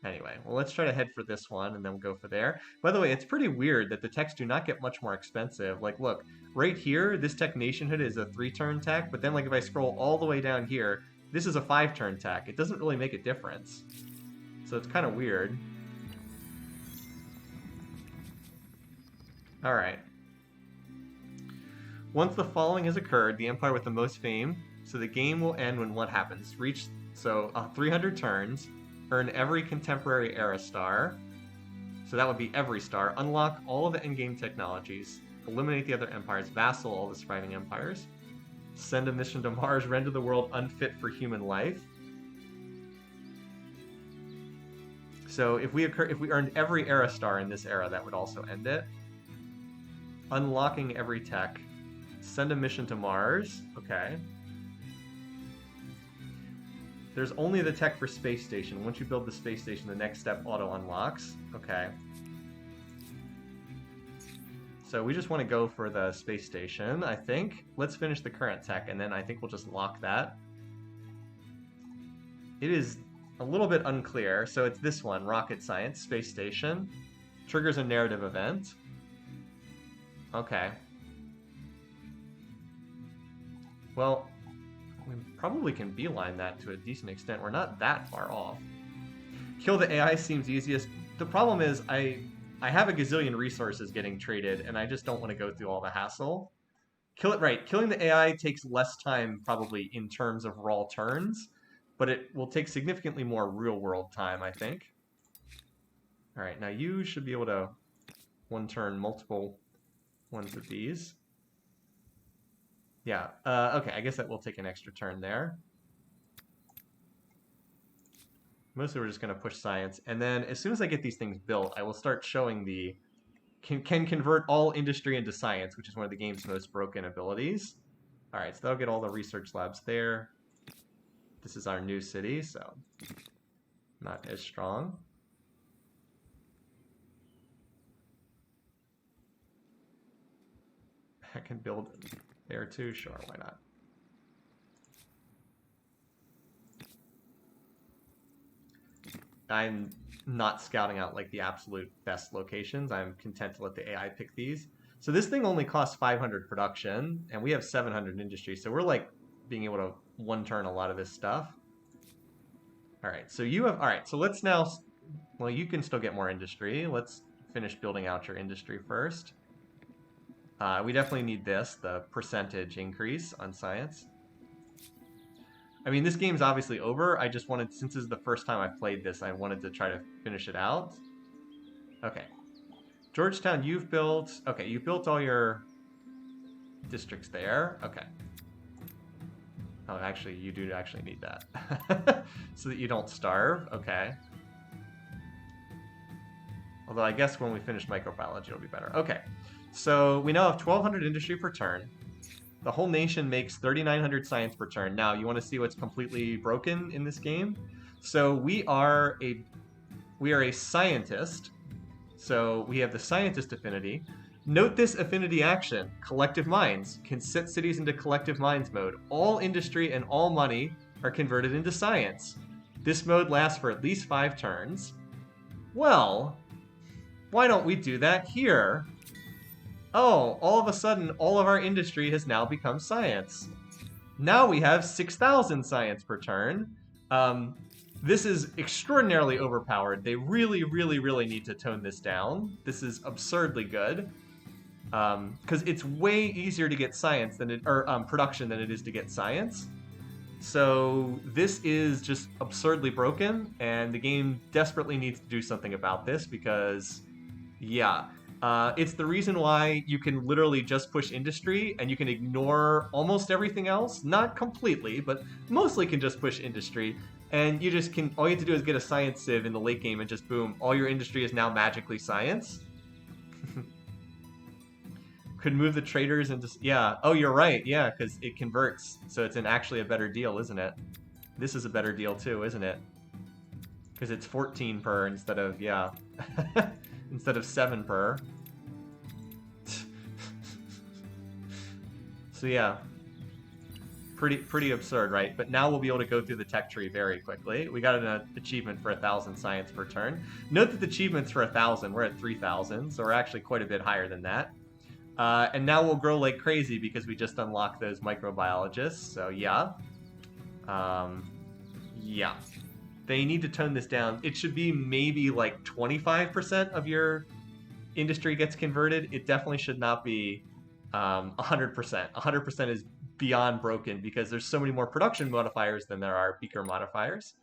Anyway, well, let's try to head for this one, and then we'll go for there. By the way, it's pretty weird that the techs do not get much more expensive. Like, look, right here, this tech nationhood is a 3-turn tech, but then, like, if I scroll all the way down here, this is a 5-turn tech. It doesn't really make a difference. So it's kind of weird. Alright. Once the following has occurred, the empire with the most fame, so the game will end when what happens? Reach, 300 turns, earn every contemporary era star, so that would be every star, unlock all of the endgame technologies, eliminate the other empires, vassal all the surviving empires, send a mission to Mars, render the world unfit for human life. So if we earned every era star in this era, that would also end it. Unlocking every tech. Send a mission to Mars. Okay. There's only the tech for space station. Once you build the space station, the next step auto unlocks. Okay. So we just want to go for the space station, I think. Let's finish the current tech, and then I think we'll just lock that. It is a little bit unclear. So it's this one, rocket science, space station. Triggers a narrative event. Okay. Well, we probably can beeline that to a decent extent. We're not that far off. Kill the AI seems easiest. The problem is I have a gazillion resources getting traded, and I just don't want to go through all the hassle. Kill it right. Killing the AI takes less time probably in terms of raw turns, but it will take significantly more real-world time, I think. All right, now you should be able to one-turn multiple ones of these. Yeah, okay, I guess that will take an extra turn there. Mostly we're just going to push science. And then as soon as I get these things built, I will start showing the... Can convert all industry into science, which is one of the game's most broken abilities. All right, so that'll get all the research labs there. This is our new city, so not as strong. I can build there too, sure, why not? I'm not scouting out like the absolute best locations. I'm content to let the AI pick these. So this thing only costs 500 production, and we have 700 industry, so we're like being able to one-turn a lot of this stuff. All right, so you have, all right, so let's now, well, you can still get more industry. Let's finish building out your industry first. We definitely need this, the percentage increase on science. I mean, this game's obviously over. I just wanted, since this is the first time I played this, I wanted to try to finish it out. Okay. Georgetown, you've built, okay, you built all your districts there. Okay. Oh, actually, you do actually need that. So that you don't starve. Okay. Although I guess when we finish microbiology, it'll be better. Okay. So we now have 1,200 industry per turn. The whole nation makes 3,900 science per turn. Now, you want to see what's completely broken in this game? So we are a scientist. So we have the scientist affinity. Note this affinity action, collective minds, can set cities into collective minds mode. All industry and all money are converted into science. This mode lasts for at least 5 turns. Well, why don't we do that here? Oh, all of a sudden, all of our industry has now become science. Now we have 6,000 science per turn. This is extraordinarily overpowered. They really, really, really need to tone this down. This is absurdly good. Because it's way easier to get science than production than it is to get science. So this is just absurdly broken, and the game desperately needs to do something about this because, yeah. It's the reason why you can literally just push industry and you can ignore almost everything else. Not completely, but mostly can just push industry. And you just can, all you have to do is get a science sieve in the late game and just boom, all your industry is now magically science. Could move the traders into, yeah. Oh, you're right. Yeah, because it converts. So it's actually a better deal, isn't it? This is a better deal too, isn't it? Because it's 14 per instead of, yeah. Instead of 7 per. So yeah, pretty absurd, right? But now we'll be able to go through the tech tree very quickly. We got an achievement for 1,000 science per turn. Note that the achievement's for 1,000. We're at 3,000, so we're actually quite a bit higher than that. And now we'll grow like crazy because we just unlocked those microbiologists. So yeah, yeah. They need to tone this down. It should be maybe like 25% of your industry gets converted. It definitely should not be 100%. 100% is beyond broken because there's so many more production modifiers than there are beaker modifiers.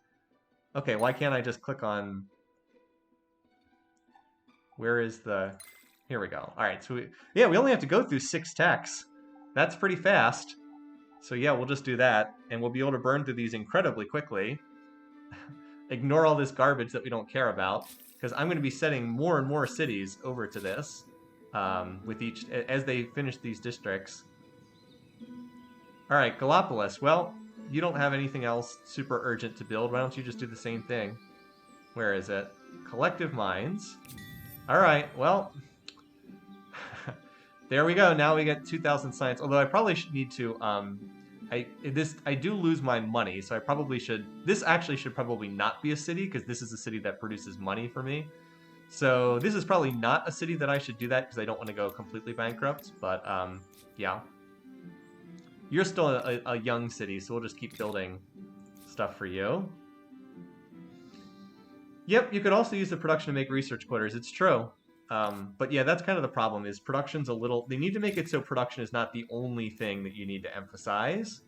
Okay, why can't I just click on... Where is the... Here we go. All right, so we only have to go through 6 techs. That's pretty fast. So yeah, we'll just do that, and we'll be able to burn through these incredibly quickly. Ignore all this garbage that we don't care about, because I'm going to be setting more and more cities over to this with each as they finish these districts. All right, Gallipolis. Well, you don't have anything else super urgent to build. Why don't you just do the same thing? Where is it? Collective Minds. All right, well, there we go. Now we get 2,000 science. Although I probably should need to I do lose my money, so I probably should... This actually should probably not be a city, because this is a city that produces money for me. So this is probably not a city that I should do that, because I don't want to go completely bankrupt, but yeah. You're still a young city, so we'll just keep building stuff for you. Yep, you could also use the production to make research quarters. It's true. But yeah, that's kind of the problem, is production's a little... They need to make it so production is not the only thing that you need to emphasize.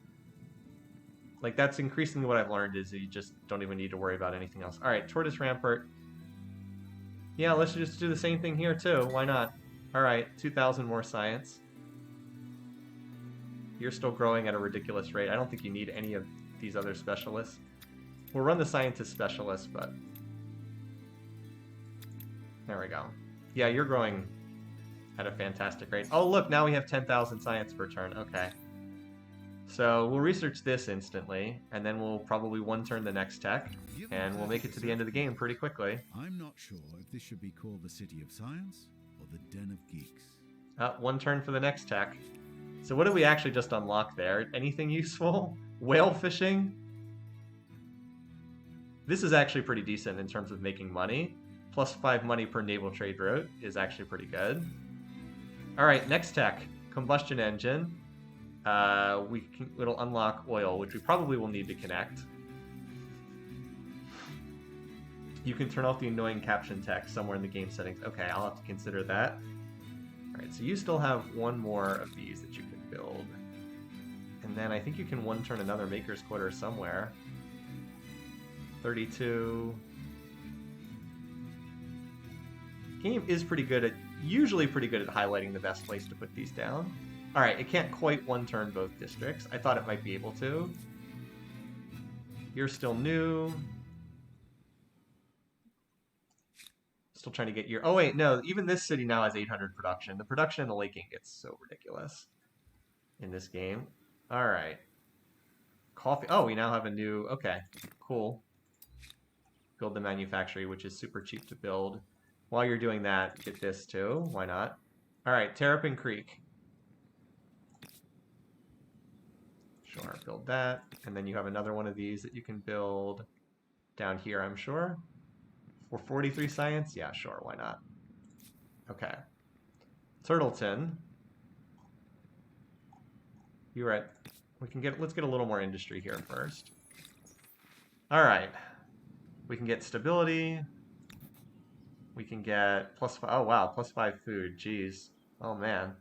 Like, that's increasingly what I've learned, is that you just don't even need to worry about anything else. Alright, Tortoise Rampart. Yeah, let's just do the same thing here, too. Why not? Alright, 2,000 more science. You're still growing at a ridiculous rate. I don't think you need any of these other specialists. We'll run the scientist specialist, but... There we go. Yeah, you're growing at a fantastic rate. Oh, look, now we have 10,000 science per turn. Okay. So we'll research this instantly, and then we'll probably one turn the next tech, and we'll make it to the end of the game pretty quickly. I'm not sure if this should be called the City of Science or the Den of Geeks. One turn for the next tech. So what did we actually just unlock there? Anything useful? Whale fishing? This is actually pretty decent in terms of making money. +5 money per naval trade route is actually pretty good. All right, next tech, combustion engine. It'll unlock oil, which we probably will need to connect. You can turn off the annoying caption text somewhere in the game settings. Okay, I'll have to consider that. All right, so you still have one more of these that you can build. And then I think you can one turn another Maker's Quarter somewhere. 32. Game is pretty good at, usually pretty good at highlighting the best place to put these down. Alright, it can't quite one turn both districts. I thought it might be able to. You're still new. Still trying to get your... Oh wait, no, even this city now has 800 production. The production in the late game gets so ridiculous in this game. Alright. Coffee... Oh, we now have a new... Okay, cool. Build the manufactory, which is super cheap to build. While you're doing that, get this too. Why not? Alright, Terrapin Creek. Sure, build that. And then you have another one of these that you can build down here, I'm sure. For 43 science? Yeah, sure, why not? Okay. Turtleton. You're right. Let's get a little more industry here first. Alright. We can get stability. We can get +5. Oh wow, +5 food. Jeez. Oh man.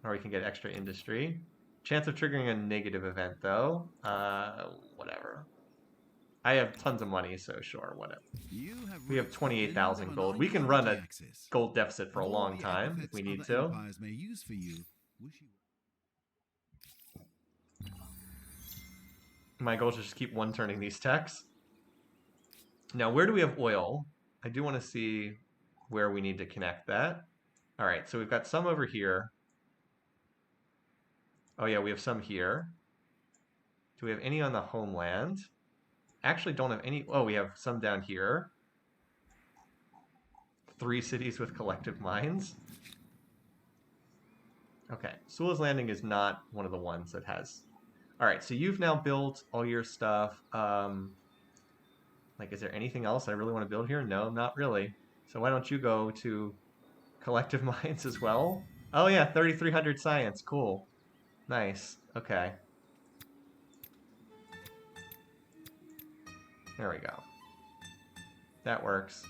Or we can get extra industry. Chance of triggering a negative event though. Whatever. I have tons of money, so sure, whatever. We have reached the 28,000 end of gold. an We can run ideology a axis. gold deficit for a Of all long the time if epithets we need other to. empires may use for you, wish you... My goal is to just keep one-turning these techs. Now, where do we have oil? I do want to see where we need to connect that. All right, so we've got some over here. Oh yeah, we have some here. Do we have any on the homeland? Actually don't have any. Oh, we have some down here. 3 cities with collective mines. Okay, Sula's Landing is not one of the ones that has. All right, so you've now built all your stuff. Like, is there anything else I really want to build here? No, not really. So why don't you go to collective mines as well? Oh yeah, 3,300 science. Cool. Nice. Okay. There we go. That works.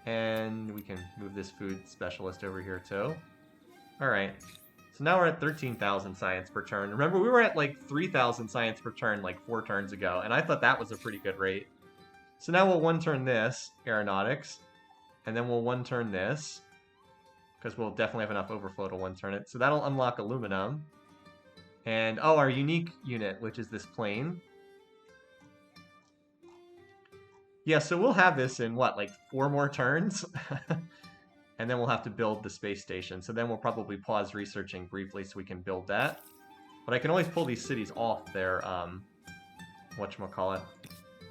And we can move this food specialist over here too. All right. So now we're at 13,000 science per turn. Remember, we were at like 3,000 science per turn like 4 turns ago, and I thought that was a pretty good rate. So now we'll one-turn this, aeronautics, and then we'll one-turn this, because we'll definitely have enough overflow to one-turn it. So that'll unlock aluminum. And, oh, our unique unit, which is this plane. Yeah, so we'll have this in, what, like 4 more turns? And then we'll have to build the space station. So then we'll probably pause researching briefly so we can build that. But I can always pull these cities off their, whatchamacallit.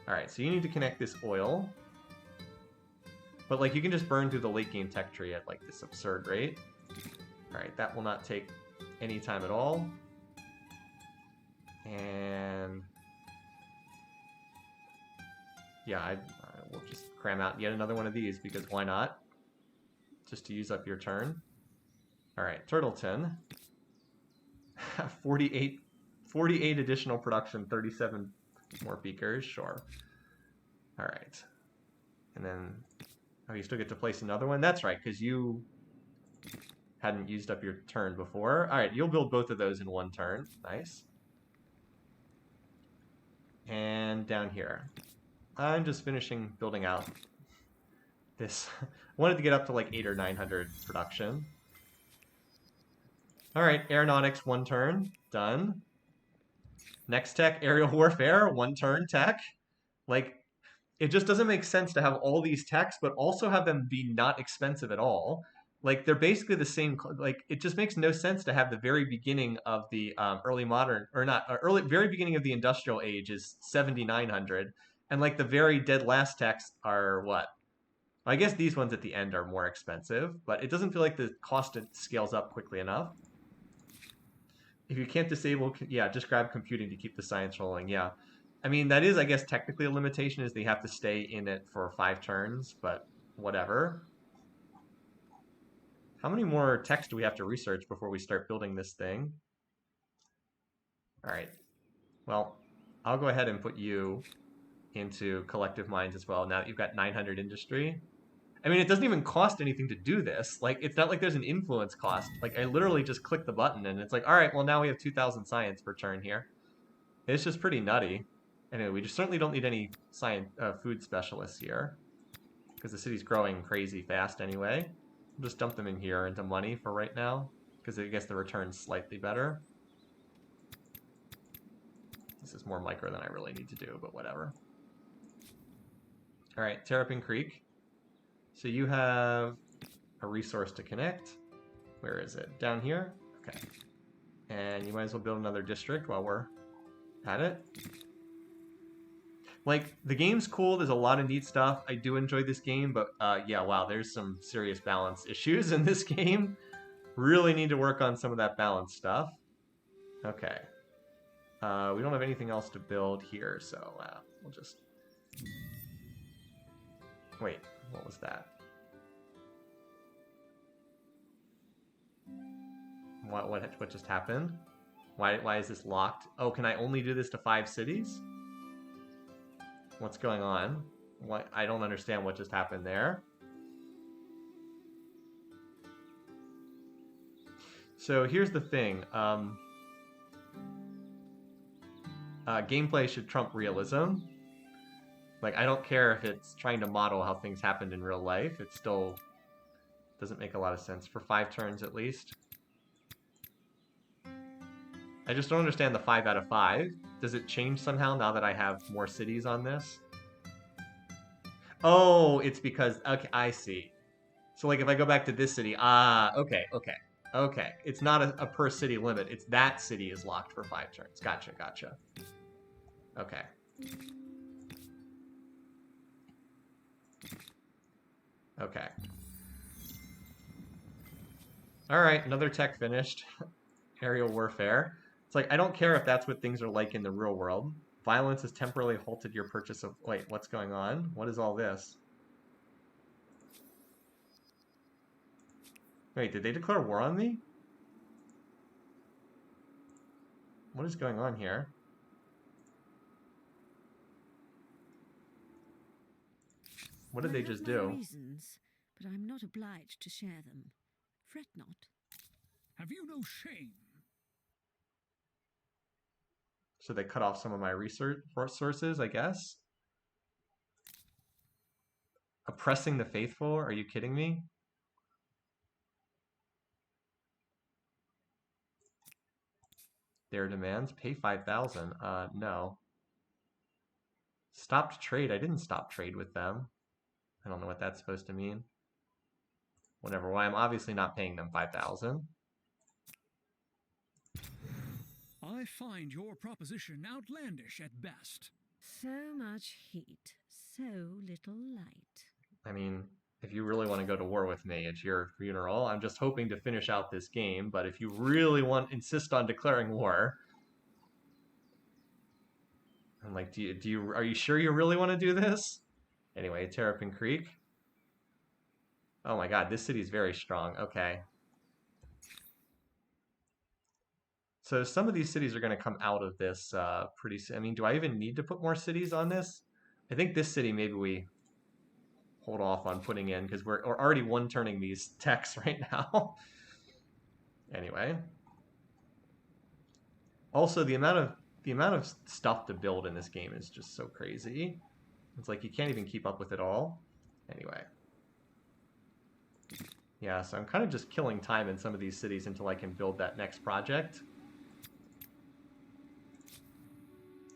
Alright, so you need to connect this oil. But, like, you can just burn through the late game tech tree at, like, this absurd rate. Alright, that will not take any time at all. And... yeah, I will just cram out yet another one of these, because why not? Just to use up your turn. Alright, Turtleton. 48 additional production, 37 more beakers, sure. Alright. And then, oh, you still get to place another one? That's right, because you hadn't used up your turn before. Alright, you'll build both of those in one turn. Nice. And down here. I'm just finishing building out this. I wanted to get up to like 800 or 900 production. Alright, aeronautics, 1 turn. Done. Next tech, aerial warfare, 1 turn tech. Like, it just doesn't make sense to have all these techs, but also have them be not expensive at all. Like, they're basically the same. Like, it just makes no sense to have the very beginning of the early modern, or not, very beginning of the industrial age is 7,900. And, like, the very dead last techs are what? I guess these ones at the end are more expensive, but it doesn't feel like the cost scales up quickly enough. If you can't disable, yeah, just grab computing to keep the science rolling, yeah. I mean, that is, I guess, technically a limitation, is they have to stay in it for 5 turns, but whatever. How many more techs do we have to research before we start building this thing? All right. Well, I'll go ahead and put you into collective minds as well, now that you've got 900 industry. I mean, it doesn't even cost anything to do this. Like, it's not like there's an influence cost. Like, I literally just click the button, and it's like, all right, well, now we have 2,000 science per turn here. It's just pretty nutty. Anyway, we just certainly don't need any science, food specialists here, because the city's growing crazy fast anyway. We'll just dump them in here into money for right now, because I guess the return's slightly better. This is more micro than I really need to do, but whatever. All right, Terrapin Creek. So you have a resource to connect. Where is it? Down here? Okay. And you might as well build another district while we're at it. Like, the game's cool. There's a lot of neat stuff. I do enjoy this game, but yeah, wow, there's some serious balance issues in this game. Really need to work on some of that balance stuff. Okay. We don't have anything else to build here, so we'll just... Wait, what was that? What just happened? Why is this locked? Oh, can I only do this to 5 cities? What's going on? What? I don't understand what just happened there. So here's the thing. Gameplay should trump realism. Like, I don't care if it's trying to model how things happened in real life. It still doesn't make a lot of sense for 5 turns at least. I just don't understand the 5 out of 5. Does it change somehow now that I have more cities on this? Oh, it's because, okay, I see. So like if I go back to this city, okay. It's not a per city limit. It's that city is locked for 5 turns. Gotcha. Okay. Okay. All right, another tech finished. Aerial warfare. It's like, I don't care if that's what things are like in the real world. Violence has temporarily halted your purchase of... Wait, what's going on? What is all this? Wait, did they declare war on me? What is going on here? What did they just do? Reasons, but I'm not obliged to share them. Fret not. Have you no shame? So they cut off some of my research sources, I guess? Oppressing the faithful? Are you kidding me? Their demands? Pay 5,000. No. Stopped trade? I didn't stop trade with them. I don't know what that's supposed to mean. Whatever. Well, I'm obviously not paying them 5,000. I find your proposition outlandish at best. So much heat, so little light. I mean, if you really want to go to war with me, it's your funeral. I'm just hoping to finish out this game, but if you really insist on declaring war, I'm like, are you sure you really want to do this? Anyway, Terrapin Creek. Oh my god, this city's very strong. Okay. So some of these cities are going to come out of this pretty soon. I mean, do I even need to put more cities on this? I think this city maybe we hold off on putting in because we're already one-turning these techs right now. Anyway. Also, the amount of stuff to build in this game is just so crazy. It's like you can't even keep up with it all. Anyway. Yeah, so I'm kind of just killing time in some of these cities until I can build that next project.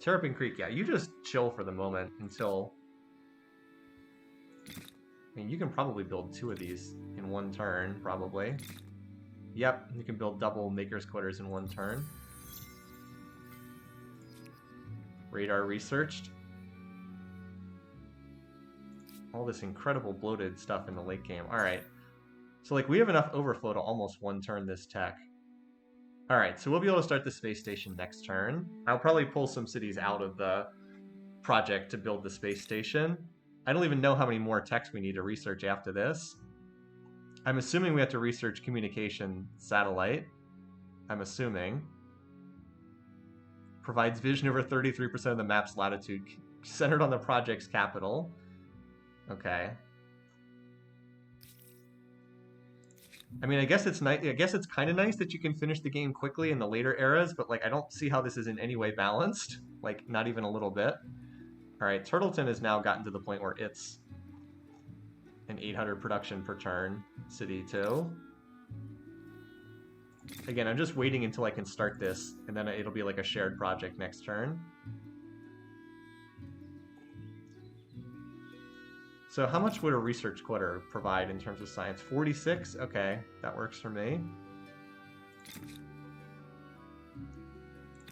Terrapin Creek, yeah, you just chill for the moment until... I mean, you can probably build 2 of these in 1 turn, probably. Yep, you can build double Maker's Quarters in 1 turn. Radar researched. All this incredible bloated stuff in the late game. Alright. So, like, we have enough overflow to almost 1 turn this tech. Alright, so we'll be able to start the space station next turn. I'll probably pull some cities out of the project to build the space station. I don't even know how many more techs we need to research after this. I'm assuming we have to research communication satellite. I'm assuming. Provides vision over 33% of the map's latitude, centered on the project's capital. Okay. I mean, I guess it's nice. I guess it's kind of nice that you can finish the game quickly in the later eras, but like, I don't see how this is in any way balanced. Like, not even a little bit. All right, Turtleton has now gotten to the point where it's an 800 production per turn city too. Again, I'm just waiting until I can start this, and then it'll be like a shared project next turn. So how much would a research quarter provide in terms of science? 46? Okay, that works for me.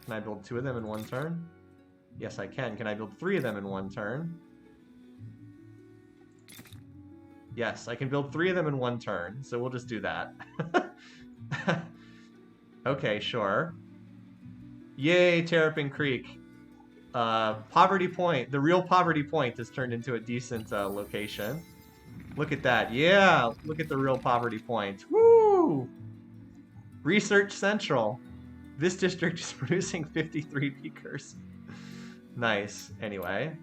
Can I build 2 of them in 1 turn? Yes, I can. Can I build 3 of them in 1 turn? Yes, I can build 3 of them in 1 turn, so we'll just do that. Okay, sure. Yay, Terrapin Creek. Poverty Point, the real Poverty Point has turned into a decent location. Look at that. Yeah, look at the real Poverty Point. Woo! Research Central. This district is producing 53 beakers. Nice. Anyway.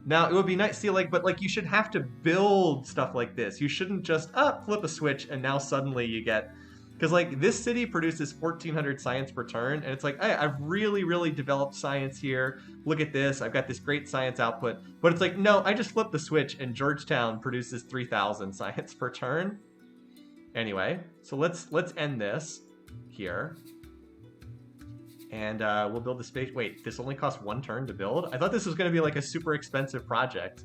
Now, it would be nice, see, like, but, like, you should have to build stuff like this. You shouldn't just, flip a switch and now suddenly you get... Because like this city produces 1,400 science per turn, and it's like, hey, I've really, really developed science here. Look at this, I've got this great science output. But it's like, no, I just flipped the switch, and Georgetown produces 3,000 science per turn. Anyway, so let's end this here, and we'll build the space. Wait, this only costs 1 turn to build? I thought this was going to be like a super expensive project.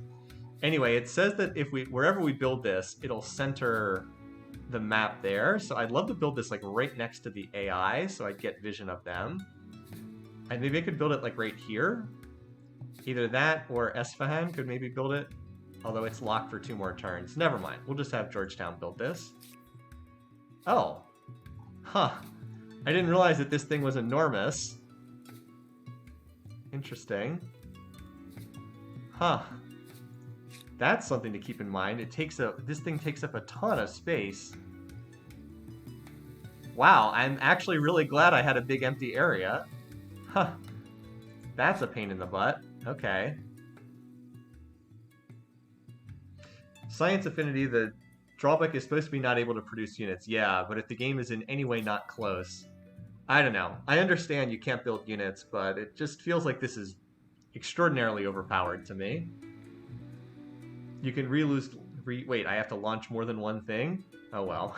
Anyway, it says that if wherever we build this, it'll center the map there. So I'd love to build this like right next to the AI, so I'd get vision of them. And maybe I could build it like right here. Either that or Esfahan could maybe build it, although it's locked for 2 more turns. Never mind, we'll just have Georgetown build this. Oh, huh. I didn't realize that this thing was enormous. Interesting. Huh. That's something to keep in mind. This thing takes up a ton of space. Wow, I'm actually really glad I had a big empty area. Huh. That's a pain in the butt. Okay. Science affinity, the drawback is supposed to be not able to produce units. Yeah, but if the game is in any way not close. I don't know. I understand you can't build units, but it just feels like this is extraordinarily overpowered to me. You can wait, I have to launch more than one thing? Oh well.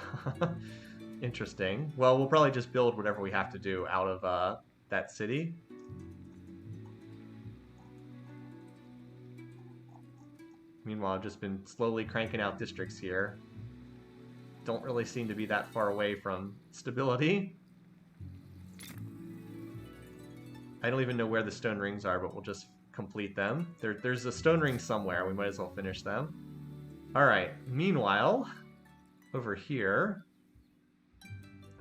Interesting. Well, we'll probably just build whatever we have to do out of that city. Meanwhile, I've just been slowly cranking out districts here. Don't really seem to be that far away from stability. I don't even know where the stone rings are, but we'll just complete them. There's a stone ring somewhere. We might as well finish them. All right. Meanwhile, over here,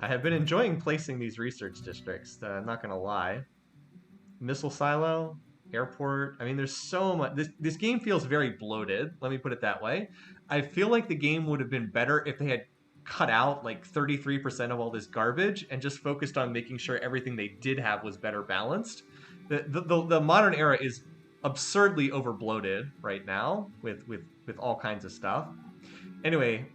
I have been enjoying placing these research districts. I'm not going to lie. Missile silo, airport. I mean, there's so much. This game feels very bloated. Let me put it that way. I feel like the game would have been better if they had cut out like 33% of all this garbage and just focused on making sure everything they did have was better balanced. The modern era is absurdly over bloated right now with all kinds of stuff. Anyway,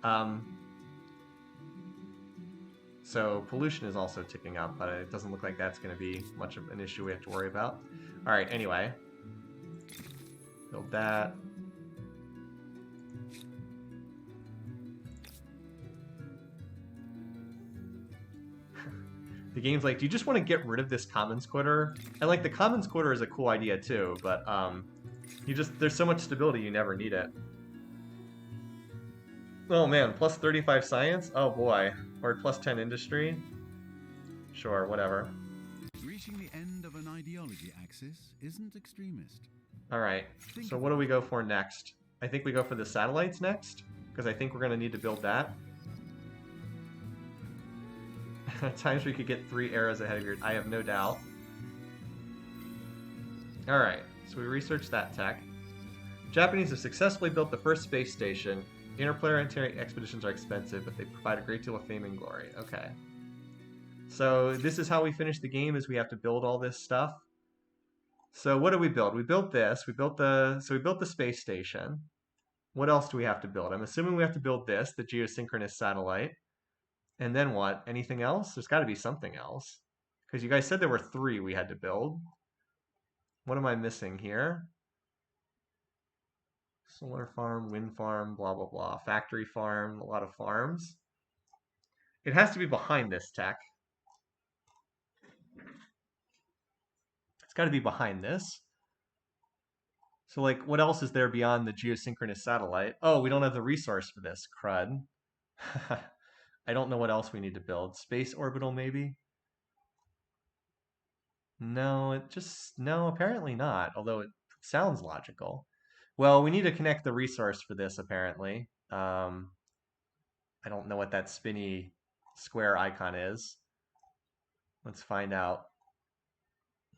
so pollution is also ticking up, but it doesn't look like that's going to be much of an issue we have to worry about. All right, anyway, build that. The game's like, do you just want to get rid of this commons quarter? And like the commons quarter is a cool idea too, but there's so much stability you never need it. Oh man, plus 35 science? Oh boy. Or plus 10 industry? Sure, whatever. Reaching the end of an ideology axis isn't extremist. Alright, so what do we go for next? I think we go for the satellites next, because I think we're going to need to build that. At times we could get 3 eras ahead of your... I have no doubt. Alright, so we researched that tech. Japanese have successfully built the first space station. Interplanetary expeditions are expensive, but they provide a great deal of fame and glory. Okay. So this is how we finish the game, is we have to build all this stuff. So what did we build? We built this. We built the space station. What else do we have to build? I'm assuming we have to build this, the geosynchronous satellite. And then what? Anything else? There's got to be something else. Because you guys said there were 3 we had to build. What am I missing here? Solar farm, wind farm, blah, blah, blah. Factory farm, a lot of farms. It has to be behind this tech. It's got to be behind this. So, like, what else is there beyond the geosynchronous satellite? Oh, we don't have the resource for this. Crud. I don't know what else we need to build. Space orbital, maybe? No, no, apparently not, although it sounds logical. Well, we need to connect the resource for this, apparently. I don't know what that spinny square icon is. Let's find out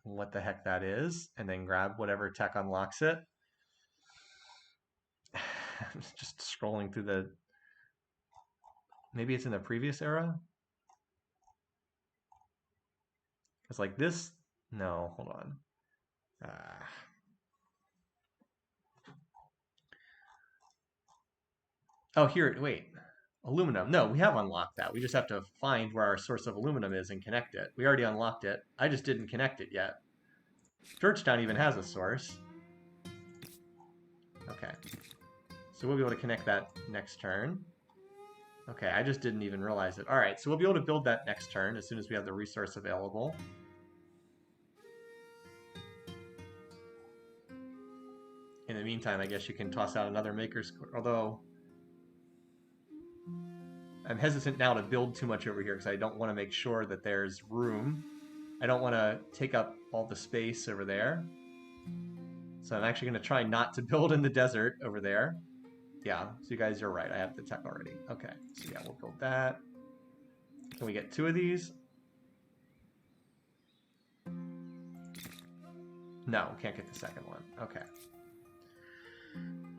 what the heck that is, and then grab whatever tech unlocks it. I'm just scrolling through the... Maybe it's in the previous era? It's like this... No, hold on. Oh, here, wait. Aluminum. No, we have unlocked that. We just have to find where our source of aluminum is and connect it. We already unlocked it. I just didn't connect it yet. Georgetown even has a source. Okay. So we'll be able to connect that next turn. Okay, I just didn't even realize it. All right, so we'll be able to build that next turn as soon as we have the resource available. In the meantime, I guess you can toss out another maker's core, although I'm hesitant now to build too much over here because I don't want to make sure that there's room. I don't want to take up all the space over there. So I'm actually going to try not to build in the desert over there. Yeah, so you guys are right. I have the tech already. Okay, so yeah, we'll build that. Can we get 2 of these? No, can't get the second one. Okay.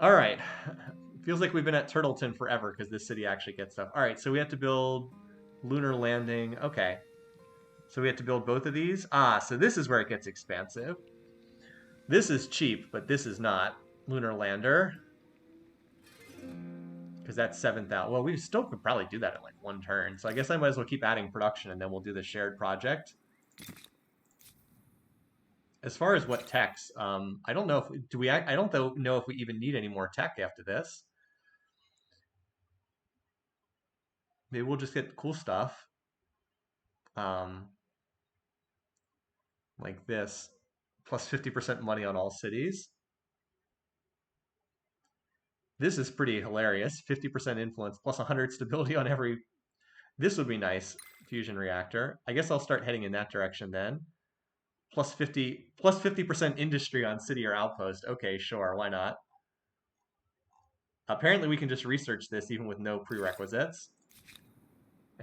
All right. Feels like we've been at Turtleton forever because this city actually gets stuff. All right, so we have to build lunar landing. Okay. So we have to build both of these. Ah, so this is where it gets expansive. This is cheap, but this is not. Lunar lander. Because that's 7,000. Well, we still could probably do that in like 1 turn. So I guess I might as well keep adding production and then we'll do the shared project. As far as what techs, I don't know if I don't know if we even need any more tech after this. Maybe we'll just get cool stuff. Like this, plus 50% money on all cities. This is pretty hilarious. 50% influence, plus 100 stability on every... This would be nice, fusion reactor. I guess I'll start heading in that direction then. Plus 50% industry on city or outpost. Okay, sure, why not? Apparently we can just research this even with no prerequisites.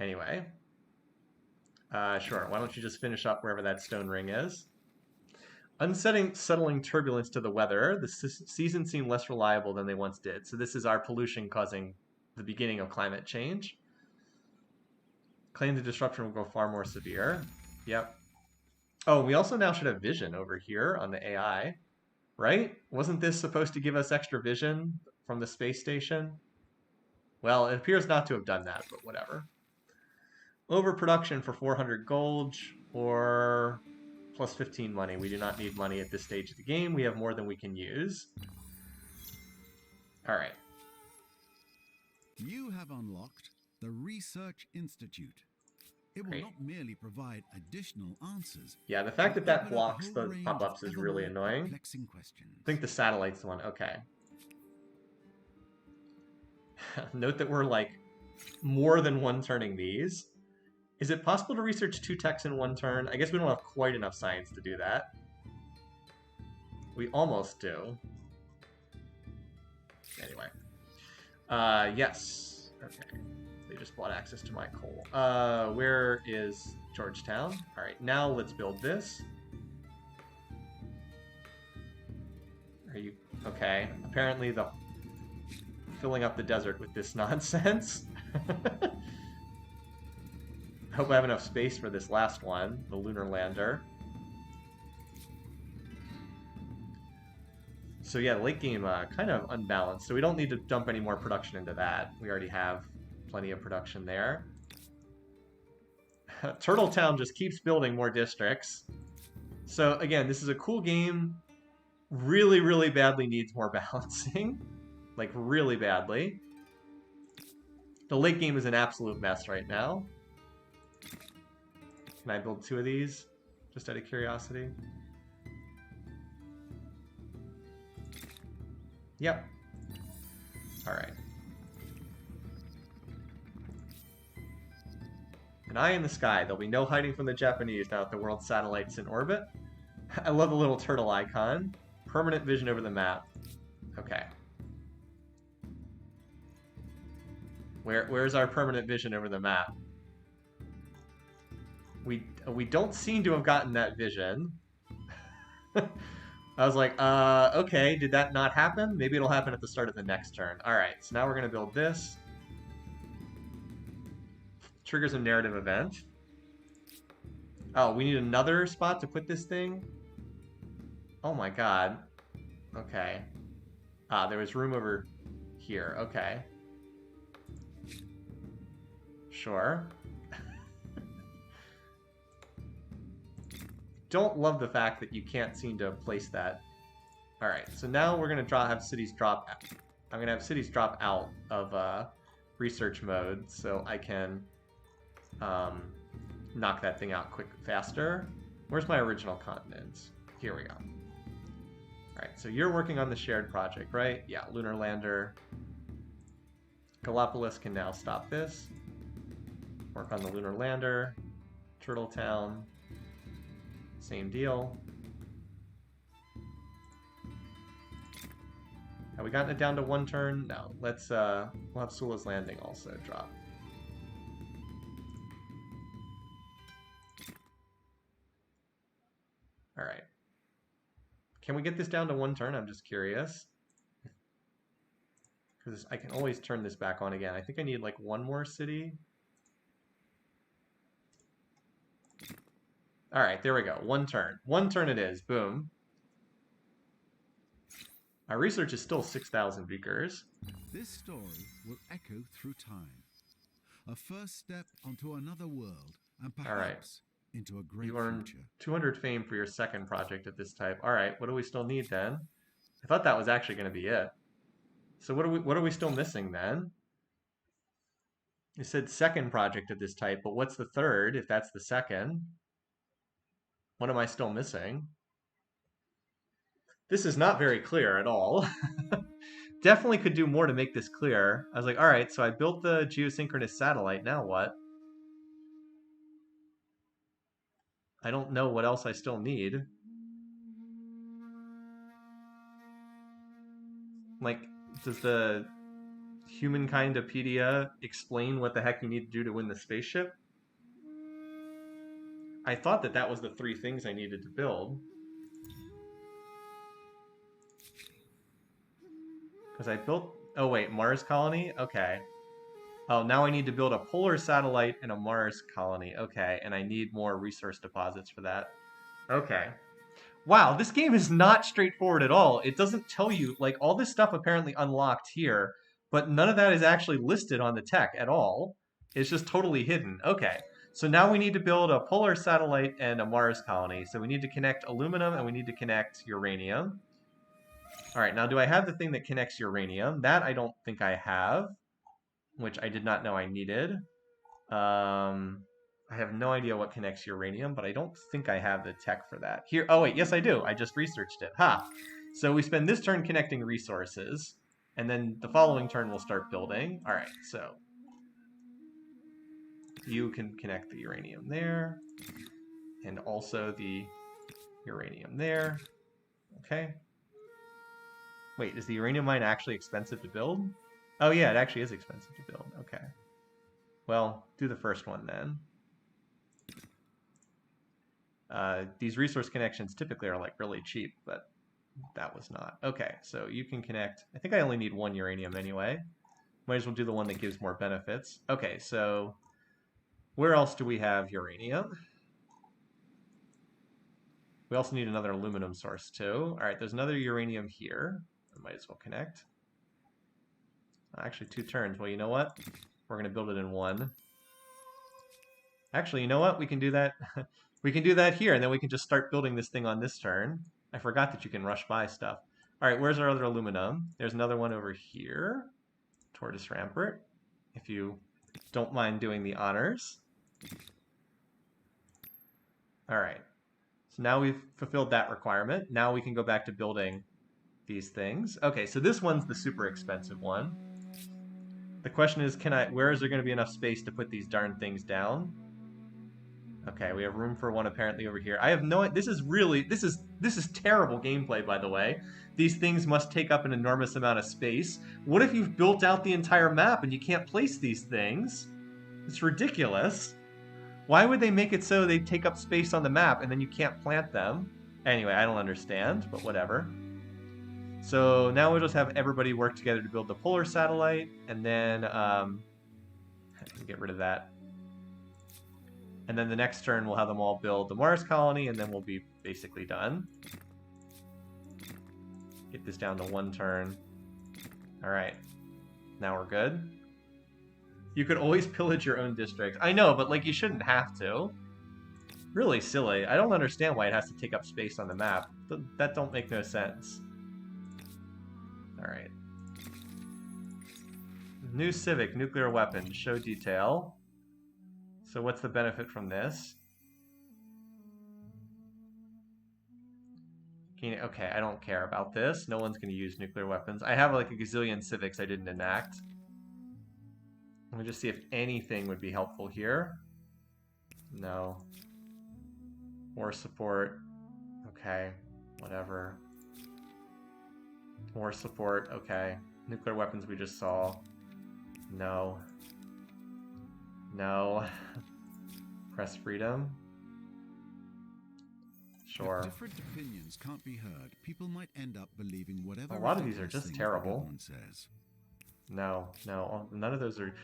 Anyway. Sure, why don't you just finish up wherever that stone ring is. Unsettling turbulence to the weather. The seasons seem less reliable than they once did. So this is our pollution causing the beginning of climate change. Claim the disruption will go far more severe. Yep. Oh, we also now should have vision over here on the AI, right? Wasn't this supposed to give us extra vision from the space station? Well, it appears not to have done that, but whatever. Overproduction for 400 gold or plus 15 money. We do not need money at this stage of the game. We have more than we can use. All right. You have unlocked the Research Institute. It will not merely provide additional answers. Yeah, the fact that that blocks the pop-ups is really annoying. I think the satellite's the one. Okay. Note that we're like more than 1 turning these. Is it possible to research 2 techs in 1 turn? I guess we don't have quite enough science to do that. We almost do. Anyway. Yes. Okay. They just bought access to my coal. Where is Georgetown? Alright, now let's build this. Are you... Okay. Apparently the... Filling up the desert with this nonsense. I hope I have enough space for this last one, the lunar lander. So yeah, late game kind of unbalanced, so we don't need to dump any more production into that. We already have plenty of production there. Turtletown just keeps building more districts. So again, this is a cool game. Really, really badly needs more balancing. Like, really badly. The late game is an absolute mess right now. Can I build 2 of these? Just out of curiosity. Yep. Alright. An eye in the sky. There'll be no hiding from the Japanese now that the world's satellite's in orbit. I love the little turtle icon. Permanent vision over the map. Okay. Where's our permanent vision over the map? We don't seem to have gotten that vision. I was like, okay, did that not happen? Maybe it'll happen at the start of the next turn. Alright, so now we're going to build this. Triggers a narrative event. Oh, we need another spot to put this thing? Oh my god. Okay. Ah, there was room over here. Okay. Sure. Don't love the fact that you can't seem to place that. All right, so now we're gonna have cities drop. I'm gonna have cities drop out of research mode so I can knock that thing out faster. Where's my original continent? Here we go. All right, so you're working on the shared project, right? Yeah, lunar lander. Gallipolis can now stop this. Work on the lunar lander. Turtle Town. Same deal. Have we gotten it down to 1 turn? No. Let's we'll have Sula's Landing also drop. All right. Can we get this down to 1 turn? I'm just curious. Because I can always turn this back on again. I think I need like 1 more city. All right, there we go. 1 turn. 1 turn it is. Boom. Our research is still 6,000 beakers. This story will echo through time. A first step onto another world, and perhaps into a great You earned future. 200 fame for your second project of this type. All right, what do we still need then? I thought that was actually going to be it. So what are we still missing then? You said second project of this type, but what's the third if that's the second? What am I still missing? This is not very clear at all. Definitely could do more to make this clear. I was like, all right, so I built the geosynchronous satellite. Now what? I don't know what else I still need. Like, does the Humankindopedia explain what the heck you need to do to win the spaceship? I thought that that was the 3 things I needed to build. Because I built... Oh, wait, Mars colony? Okay. Oh, now I need to build a polar satellite and a Mars colony. Okay, and I need more resource deposits for that. Okay. Wow, this game is not straightforward at all. It doesn't tell you... Like, all this stuff apparently unlocked here, but none of that is actually listed on the tech at all. It's just totally hidden. Okay. So now we need to build a polar satellite and a Mars colony. So we need to connect aluminum and we need to connect uranium. All right, now do I have the thing that connects uranium? That I don't think I have, which I did not know I needed. I have no idea what connects uranium, but I don't think I have the tech for that. Here, oh wait, yes I do. I just researched it. Ha! So we spend this turn connecting resources, and then the following turn we'll start building. All right, so you can connect the uranium there, and also the uranium there. Okay. Wait, is the uranium mine actually expensive to build? Oh yeah, it actually is expensive to build. Okay. Well, do the first one then. These resource connections typically are like really cheap, but that was not. Okay, so you can connect. I think I only need 1 uranium anyway. Might as well do the one that gives more benefits. Okay, so where else do we have uranium? We also need another aluminum source too. All right, there's another uranium here. I might as well connect. Actually, 2 turns. Well, you know what? We're going to build it in 1. Actually, you know what? We can do that. We can do that here, and then we can just start building this thing on this turn. I forgot that you can rush by stuff. All right, where's our other aluminum? There's another one over here. Tortoise Rampart, if you don't mind doing the honors. All right. So now we've fulfilled that requirement. Now we can go back to building these things. Okay, so this one's the super expensive one. The question is, where is there going to be enough space to put these darn things down? Okay, we have room for one apparently over here. I have no... This is terrible gameplay, by the way. These things must take up an enormous amount of space. What if you've built out the entire map and you can't place these things? It's ridiculous. Why would they make it so they take up space on the map and then you can't plant them? Anyway, I don't understand, but whatever. So now we'll just have everybody work together to build the polar satellite, and then get rid of that. And then the next turn we'll have them all build the Mars colony, and then we'll be basically done. Get this down to 1 turn. All right, now we're good. You could always pillage your own district. I know, but like you shouldn't have to. Really silly. I don't understand why it has to take up space on the map. That don't make no sense. Alright. New Civic, nuclear weapons, show detail. So what's the benefit from this? Okay, I don't care about this. No one's going to use nuclear weapons. I have like a gazillion civics I didn't enact. Let me just see if anything would be helpful here. No. More support. Okay, whatever. More support. Okay. Nuclear weapons we just saw. No. No. Press freedom. Sure. If different opinions can't be heard, people might end up believing whatever. A lot of these are just terrible. Says. No, none of those are.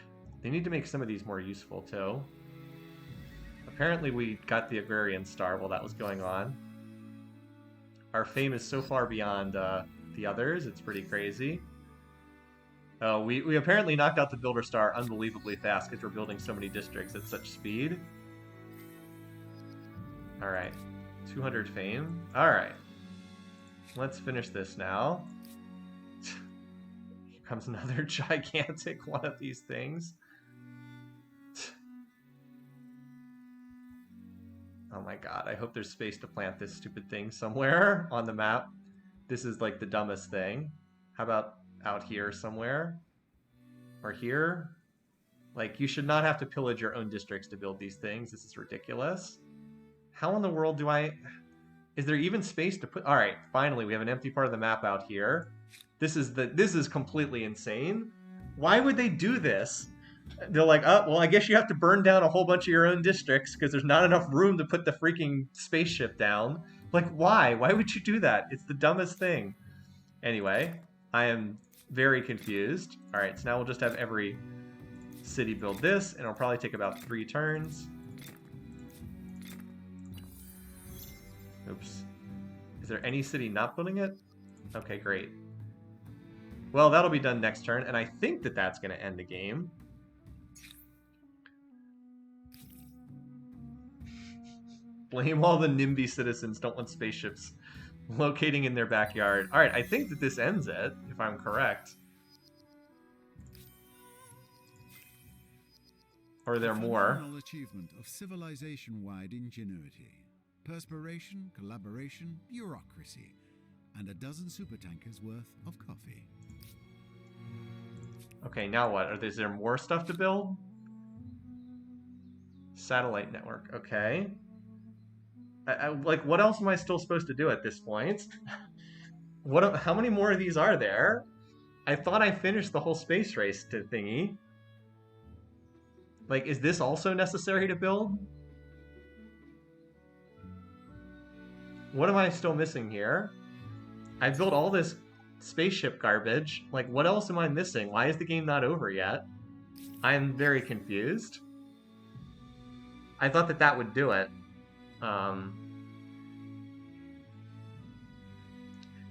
They need to make some of these more useful too. Apparently we got the agrarian star while that was going on. Our fame is so far beyond the others, it's pretty crazy. Oh, we apparently knocked out the builder star unbelievably fast because we're building so many districts at such speed. Alright. 200 fame. Alright. Let's finish this now. Here comes another gigantic one of these things. Oh my god, I hope there's space to plant this stupid thing somewhere on the map. This is like the dumbest thing. How about out here somewhere? Or here? Like, you should not have to pillage your own districts to build these things. This is ridiculous. How in the world do I... Is there even space to put... Alright, finally, we have an empty part of the map out here. This is completely insane. Why would they do this? They're like, oh, well, I guess you have to burn down a whole bunch of your own districts because there's not enough room to put the freaking spaceship down. Like, why? Why would you do that? It's the dumbest thing. Anyway, I am very confused. Alright, so now we'll just have every city build this, and it'll probably take about 3 turns. Oops. Is there any city not building it? Okay, great. Well, that'll be done next turn, and I think that that's going to end the game. Blame all the NIMBY citizens don't want spaceships locating in their backyard. Alright, I think that this ends it, if I'm correct. Or are there more? Phenomenal achievement of civilization-wide ingenuity. Perspiration, collaboration, bureaucracy, and a dozen supertankers worth of coffee. Okay, now what? Is there more stuff to build? Satellite network, okay. Like, what else am I still supposed to do at this point? How many more of these are there? I thought I finished the whole space race thingy. Like, is this also necessary to build? What am I still missing here? I've built all this spaceship garbage. Like, what else am I missing? Why is the game not over yet? I'm very confused. I thought that that would do it.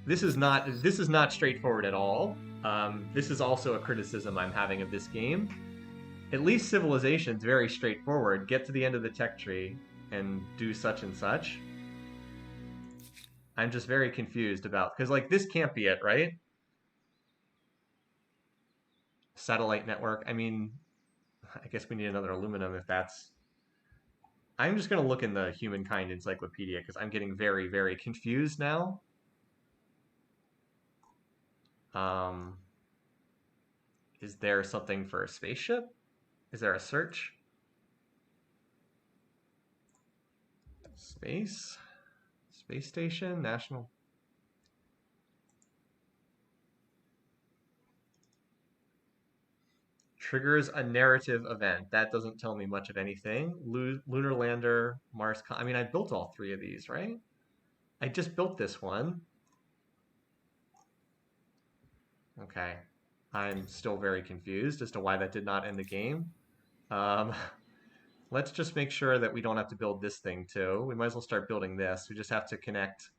This is not straightforward at all. This is also a criticism I'm having of this game. At least Civilization's very straightforward. Get to the end of the tech tree and do such and such. I'm just very confused about, because like this can't be it, right? Satellite network. I mean, I guess we need another aluminum if that's... I'm just going to look in the Humankind encyclopedia because I'm getting very, very confused now. Is there something for a spaceship? Is there a search? Space station, national. Triggers a narrative event. That doesn't tell me much of anything. Lunar lander, Mars. I mean, I built all 3 of these, right? I just built this one. Okay. I'm still very confused as to why that did not end the game. Let's just make sure that we don't have to build this thing too. We might as well start building this. We just have to connect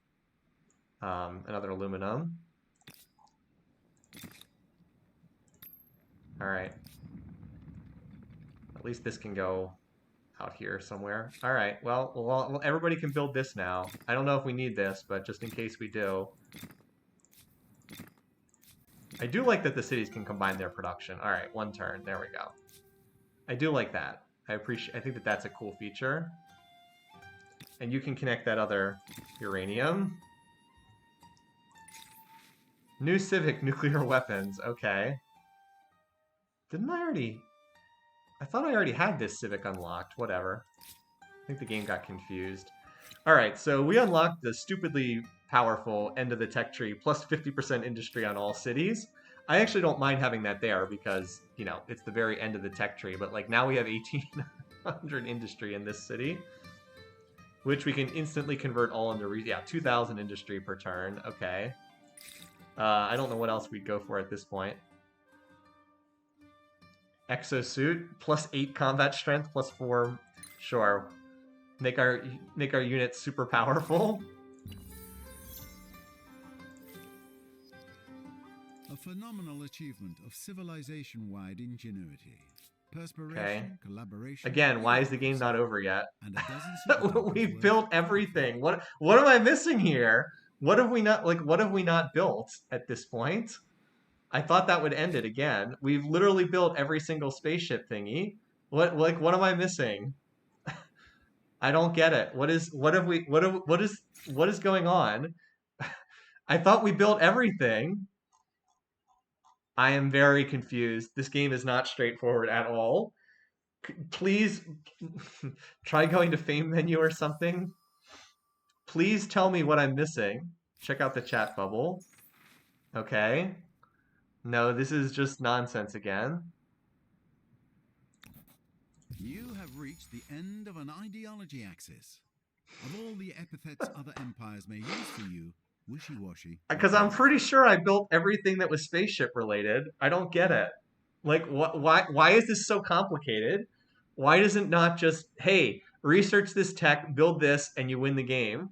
another aluminum. All right. At least this can go out here somewhere. All right, well, everybody can build this now. I don't know if we need this, but just in case we do. I do like that the cities can combine their production. All right, 1 turn. There we go. I do like that. I think that that's a cool feature. And you can connect that other uranium. New civic nuclear weapons. Okay. Didn't I already... I thought I already had this civic unlocked. Whatever. I think the game got confused. Alright, so we unlocked the stupidly powerful end of the tech tree plus 50% industry on all cities. I actually don't mind having that there because, you know, it's the very end of the tech tree. But, like, now we have 1,800 industry in this city, which we can instantly convert all into... Yeah, 2,000 industry per turn. Okay. I don't know what else we'd go for at this point. Exosuit, plus 8 combat strength, plus 4... Sure. Make our units super powerful. A phenomenal achievement of civilization-wide ingenuity. Perspiration, collaboration... Again, why is the game not over yet? And a dozen We've built everything. What am I missing here? What have we not built at this point? I thought that would end it again. We've literally built every single spaceship thingy. What am I missing? I don't get it. What is going on? I thought we built everything. I am very confused. This game is not straightforward at all. Please try going to fame menu or something. Please tell me what I'm missing. Check out the chat bubble. Okay. No, this is just nonsense again. You have reached the end of an ideology axis. Of all the epithets other empires may use for you, wishy-washy. Because I'm pretty sure I built everything that was spaceship related. I don't get it. Like, why is this so complicated? Why does it not just, hey, research this tech, build this, and you win the game?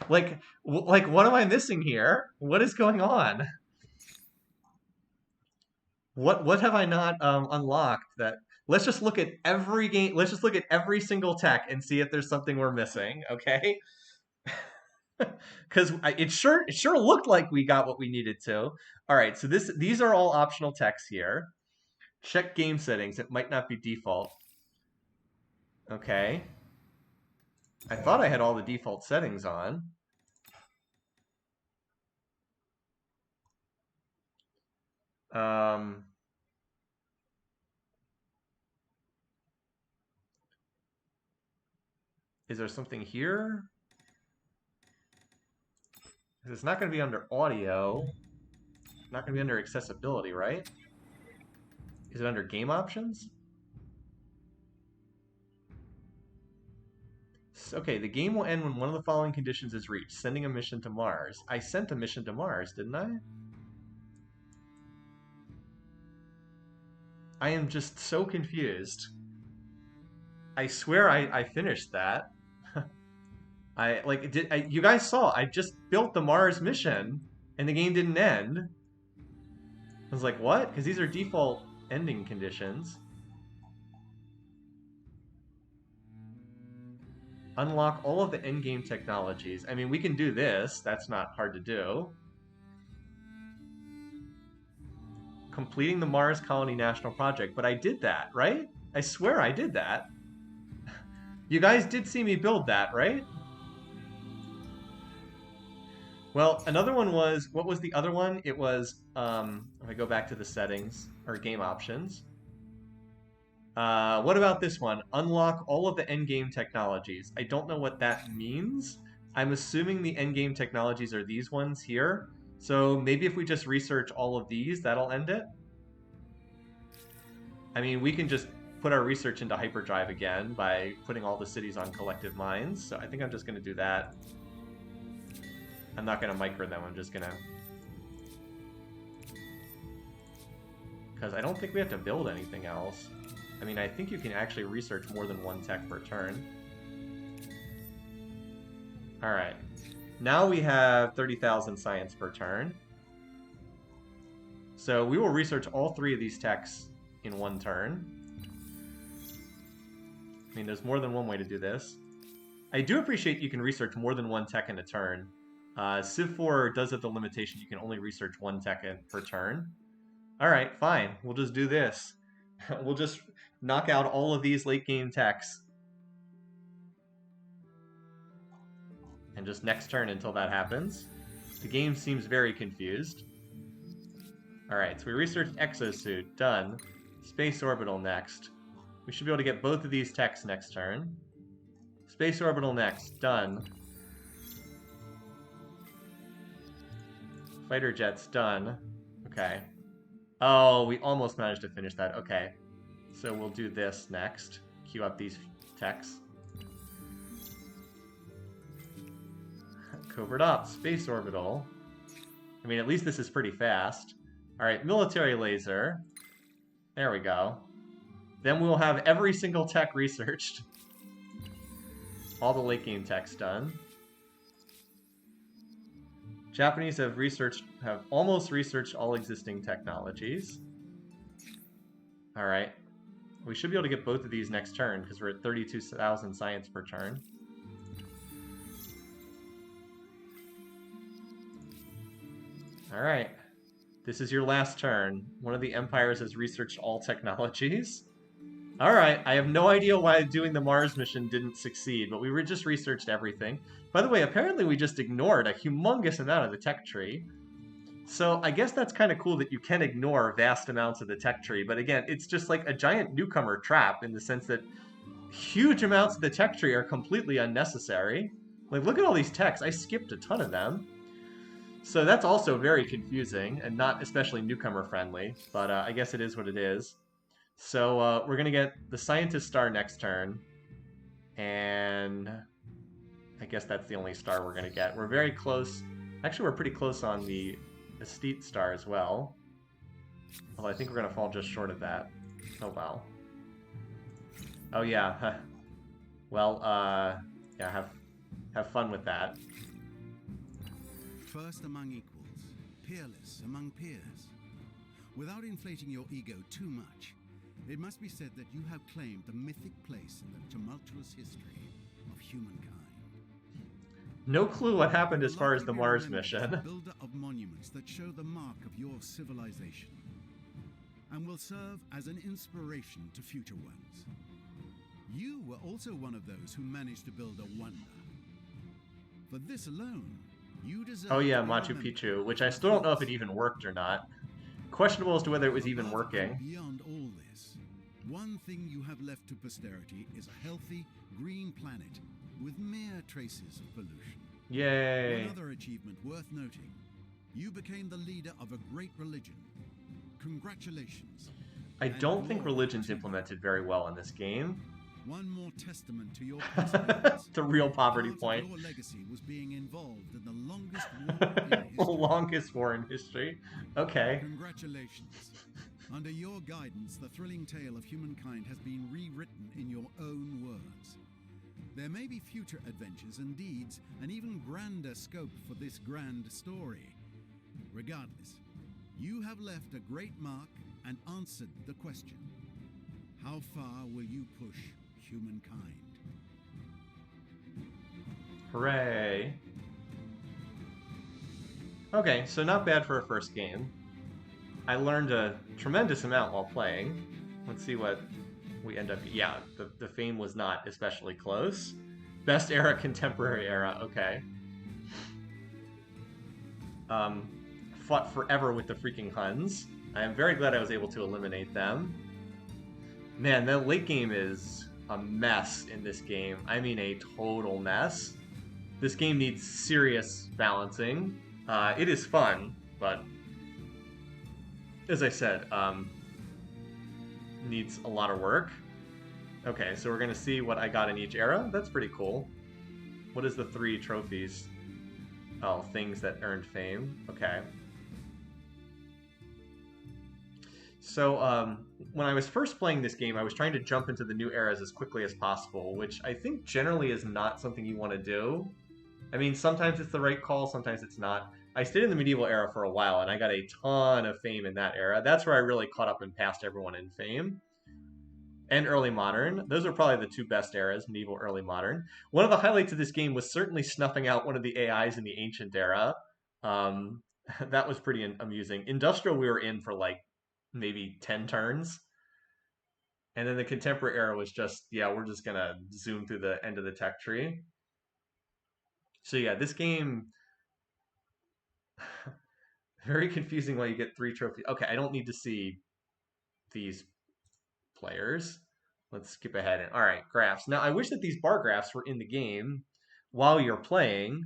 Like, what am I missing here? What is going on? What have I not unlocked that... Let's just look at every game. Let's just look at every single tech and see if there's something we're missing, okay? Because it sure looked like we got what we needed to. All right, so these are all optional techs here. Check game settings. It might not be default. Okay. I thought I had all the default settings on. Is there something here? It's not going to be under audio. Not going to be under accessibility, right? Is it under game options? Okay, the game will end when one of the following conditions is reached. Sending a mission to Mars. I sent a mission to Mars, didn't I? I am just so confused. I swear I finished that. You guys saw, I just built the Mars mission, and the game didn't end. I was like, what? Because these are default ending conditions. Unlock all of the endgame technologies. I mean, we can do this. That's not hard to do. Completing the Mars Colony National Project. But I did that, right? I swear I did that. You guys did see me build that, right? Well, another one was... What was the other one? It was... if I go back to the settings, or game options... what about this one? Unlock all of the endgame technologies. I don't know what that means. I'm assuming the endgame technologies are these ones here. So maybe if we just research all of these, that'll end it. I mean, we can just put our research into hyperdrive again by putting all the cities on collective minds. So I think I'm just going to do that. I'm not going to micro them. I'm just going to... Because I don't think we have to build anything else. I mean, I think you can actually research more than one tech per turn. Alright. Now we have 30,000 science per turn. So we will research all 3 of these techs in one turn. I mean, there's more than one way to do this. I do appreciate you can research more than one tech in a turn. Civ 4 does have the limitation you can only research one tech per turn. Alright, fine. We'll just do this. We'll just knock out all of these late game techs. And just next turn until that happens. The game seems very confused. Alright, so we researched Exosuit. Done. Space Orbital next. We should be able to get both of these techs next turn. Space Orbital next. Done. Fighter Jets. Done. Okay. Oh, we almost managed to finish that. Okay. So we'll do this next. Queue up these techs. Covert Ops. Space Orbital. I mean, at least this is pretty fast. Alright, Military Laser. There we go. Then we'll have every single tech researched. All the late game techs done. Japanese have almost researched all existing technologies. Alright. We should be able to get both of these next turn, because we're at 32,000 science per turn. Alright. This is your last turn. One of the empires has researched all technologies. Alright, I have no idea why doing the Mars mission didn't succeed, but we just researched everything. By the way, apparently we just ignored a humongous amount of the tech tree. So I guess that's kind of cool that you can ignore vast amounts of the tech tree, but again, it's just like a giant newcomer trap in the sense that huge amounts of the tech tree are completely unnecessary. Like, look at all these techs. I skipped a ton of them. So that's also very confusing and not especially newcomer friendly, but I guess it is what it is. So we're going to get the Scientist star next turn, and I guess that's the only star we're going to get. We're very close. Actually, we're pretty close on the Estate star as well. Although I think we're going to fall just short of that. Oh, well. Oh, yeah. Well, yeah, have fun with that. First among equals, peerless among peers. Without inflating your ego too much, it must be said that you have claimed a mythic place in the tumultuous history of humankind. No clue what happened as far as the Mars mission. Builder of monuments that show the mark of your civilization, and will serve as an inspiration to future ones. You were also one of those who managed to build a wonder. For this alone, you deserve. Oh yeah, Machu Picchu, which I still don't know if it even worked or not. Questionable as to whether it was even working. Beyond all this, one thing you have left to posterity is a healthy, green planet with mere traces of pollution. Yay! Another achievement worth noting, you became the leader of a great religion. Congratulations. I don't think religion's implemented very well in this game. One more testament to your perseverance. It's a real poverty point. Your legacy was being involved in the longest war in history. The longest war in history. Okay. Congratulations. Under your guidance, the thrilling tale of humankind has been rewritten in your own words. There may be future adventures and deeds, an even grander scope for this grand story. Regardless, you have left a great mark and answered the question: how far will you push humankind? Hooray. Okay, so not bad for a first game. I learned a tremendous amount while playing. Let's see what we end up... Yeah, the fame was not especially close. Best era, contemporary era, okay. Fought forever with the freaking Huns. I am very glad I was able to eliminate them. Man, that late game is a mess in this game. I mean a total mess. This game needs serious balancing. It is fun, but as I said, needs a lot of work. Okay, so we're going to see what I got in each era. That's pretty cool. What is the 3 trophies? Oh, things that earned fame. Okay. So, when I was first playing this game, I was trying to jump into the new eras as quickly as possible, which I think generally is not something you want to do. I mean, sometimes it's the right call, sometimes it's not. I stayed in the medieval era for a while, and I got a ton of fame in that era. That's where I really caught up and passed everyone in fame. And early modern. Those are probably the two best eras, medieval, early modern. One of the highlights of this game was certainly snuffing out one of the AIs in the ancient era. Um, that was pretty amusing. Industrial, we were in for like maybe 10 turns. And then the contemporary era was just, yeah, we're just going to zoom through the end of the tech tree. So yeah, this game, very confusing why you get 3 trophies. Okay, I don't need to see these players. Let's skip ahead. All right, graphs. Now, I wish that these bar graphs were in the game while you're playing.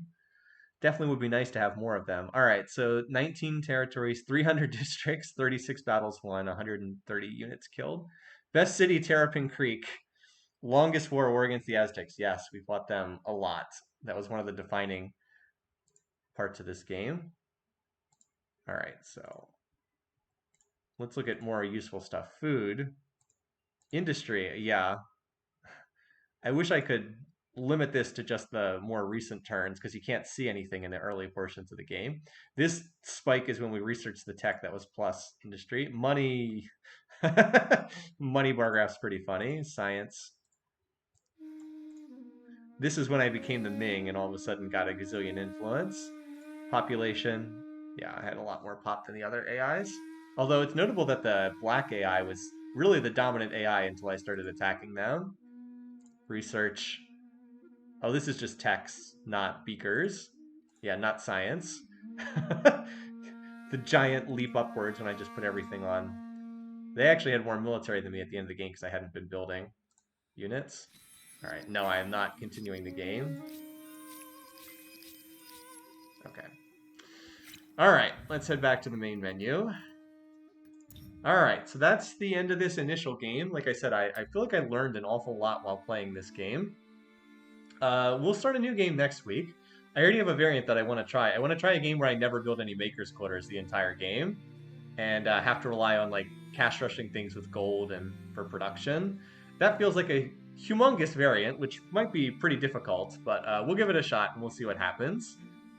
Definitely would be nice to have more of them. All right, so 19 territories, 300 districts, 36 battles won, 130 units killed. Best city, Terrapin Creek. Longest war against the Aztecs. Yes, we fought them a lot. That was one of the defining parts of this game. All right, so let's look at more useful stuff. Food. Industry, yeah. I wish I could limit this to just the more recent turns because you can't see anything in the early portions of the game. This spike is when we researched the tech that was plus industry. Money, money bar graph's pretty funny. Science. This is when I became the Ming and all of a sudden got a gazillion influence. Population, yeah, I had a lot more pop than the other AIs. Although it's notable that the black AI was really the dominant AI until I started attacking them. Research. Oh, this is just text, not beakers. Yeah, not science. The giant leap upwards when I just put everything on. They actually had more military than me at the end of the game because I hadn't been building units. All right, no, I am not continuing the game. Okay. All right, let's head back to the main menu. All right, so that's the end of this initial game. Like I said, I feel like I learned an awful lot while playing this game. We'll start a new game next week. I already have a variant that I want to try. I want to try a game where I never build any maker's quarters the entire game and have to rely on like cash rushing things with gold and for production. That feels like a humongous variant, which might be pretty difficult, but we'll give it a shot and we'll see what happens.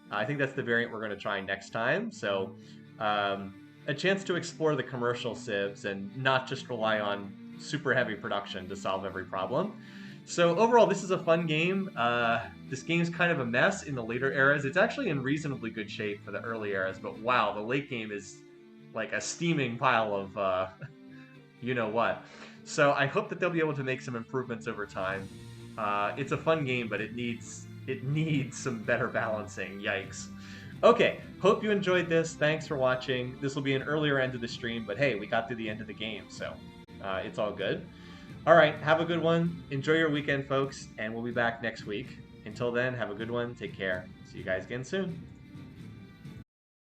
I think that's the variant we're going to try next time. So a chance to explore the commercial civs and not just rely on super heavy production to solve every problem. So overall, this is a fun game. This game's kind of a mess in the later eras. It's actually in reasonably good shape for the early eras, but wow, the late game is like a steaming pile of you know what. So I hope that they'll be able to make some improvements over time. It's a fun game, but it needs some better balancing. Yikes. Okay, hope you enjoyed this. Thanks for watching. This will be an earlier end of the stream, but hey, we got through the end of the game, so it's all good. All right, have a good one. Enjoy your weekend, folks, and we'll be back next week. Until then, have a good one. Take care. See you guys again soon.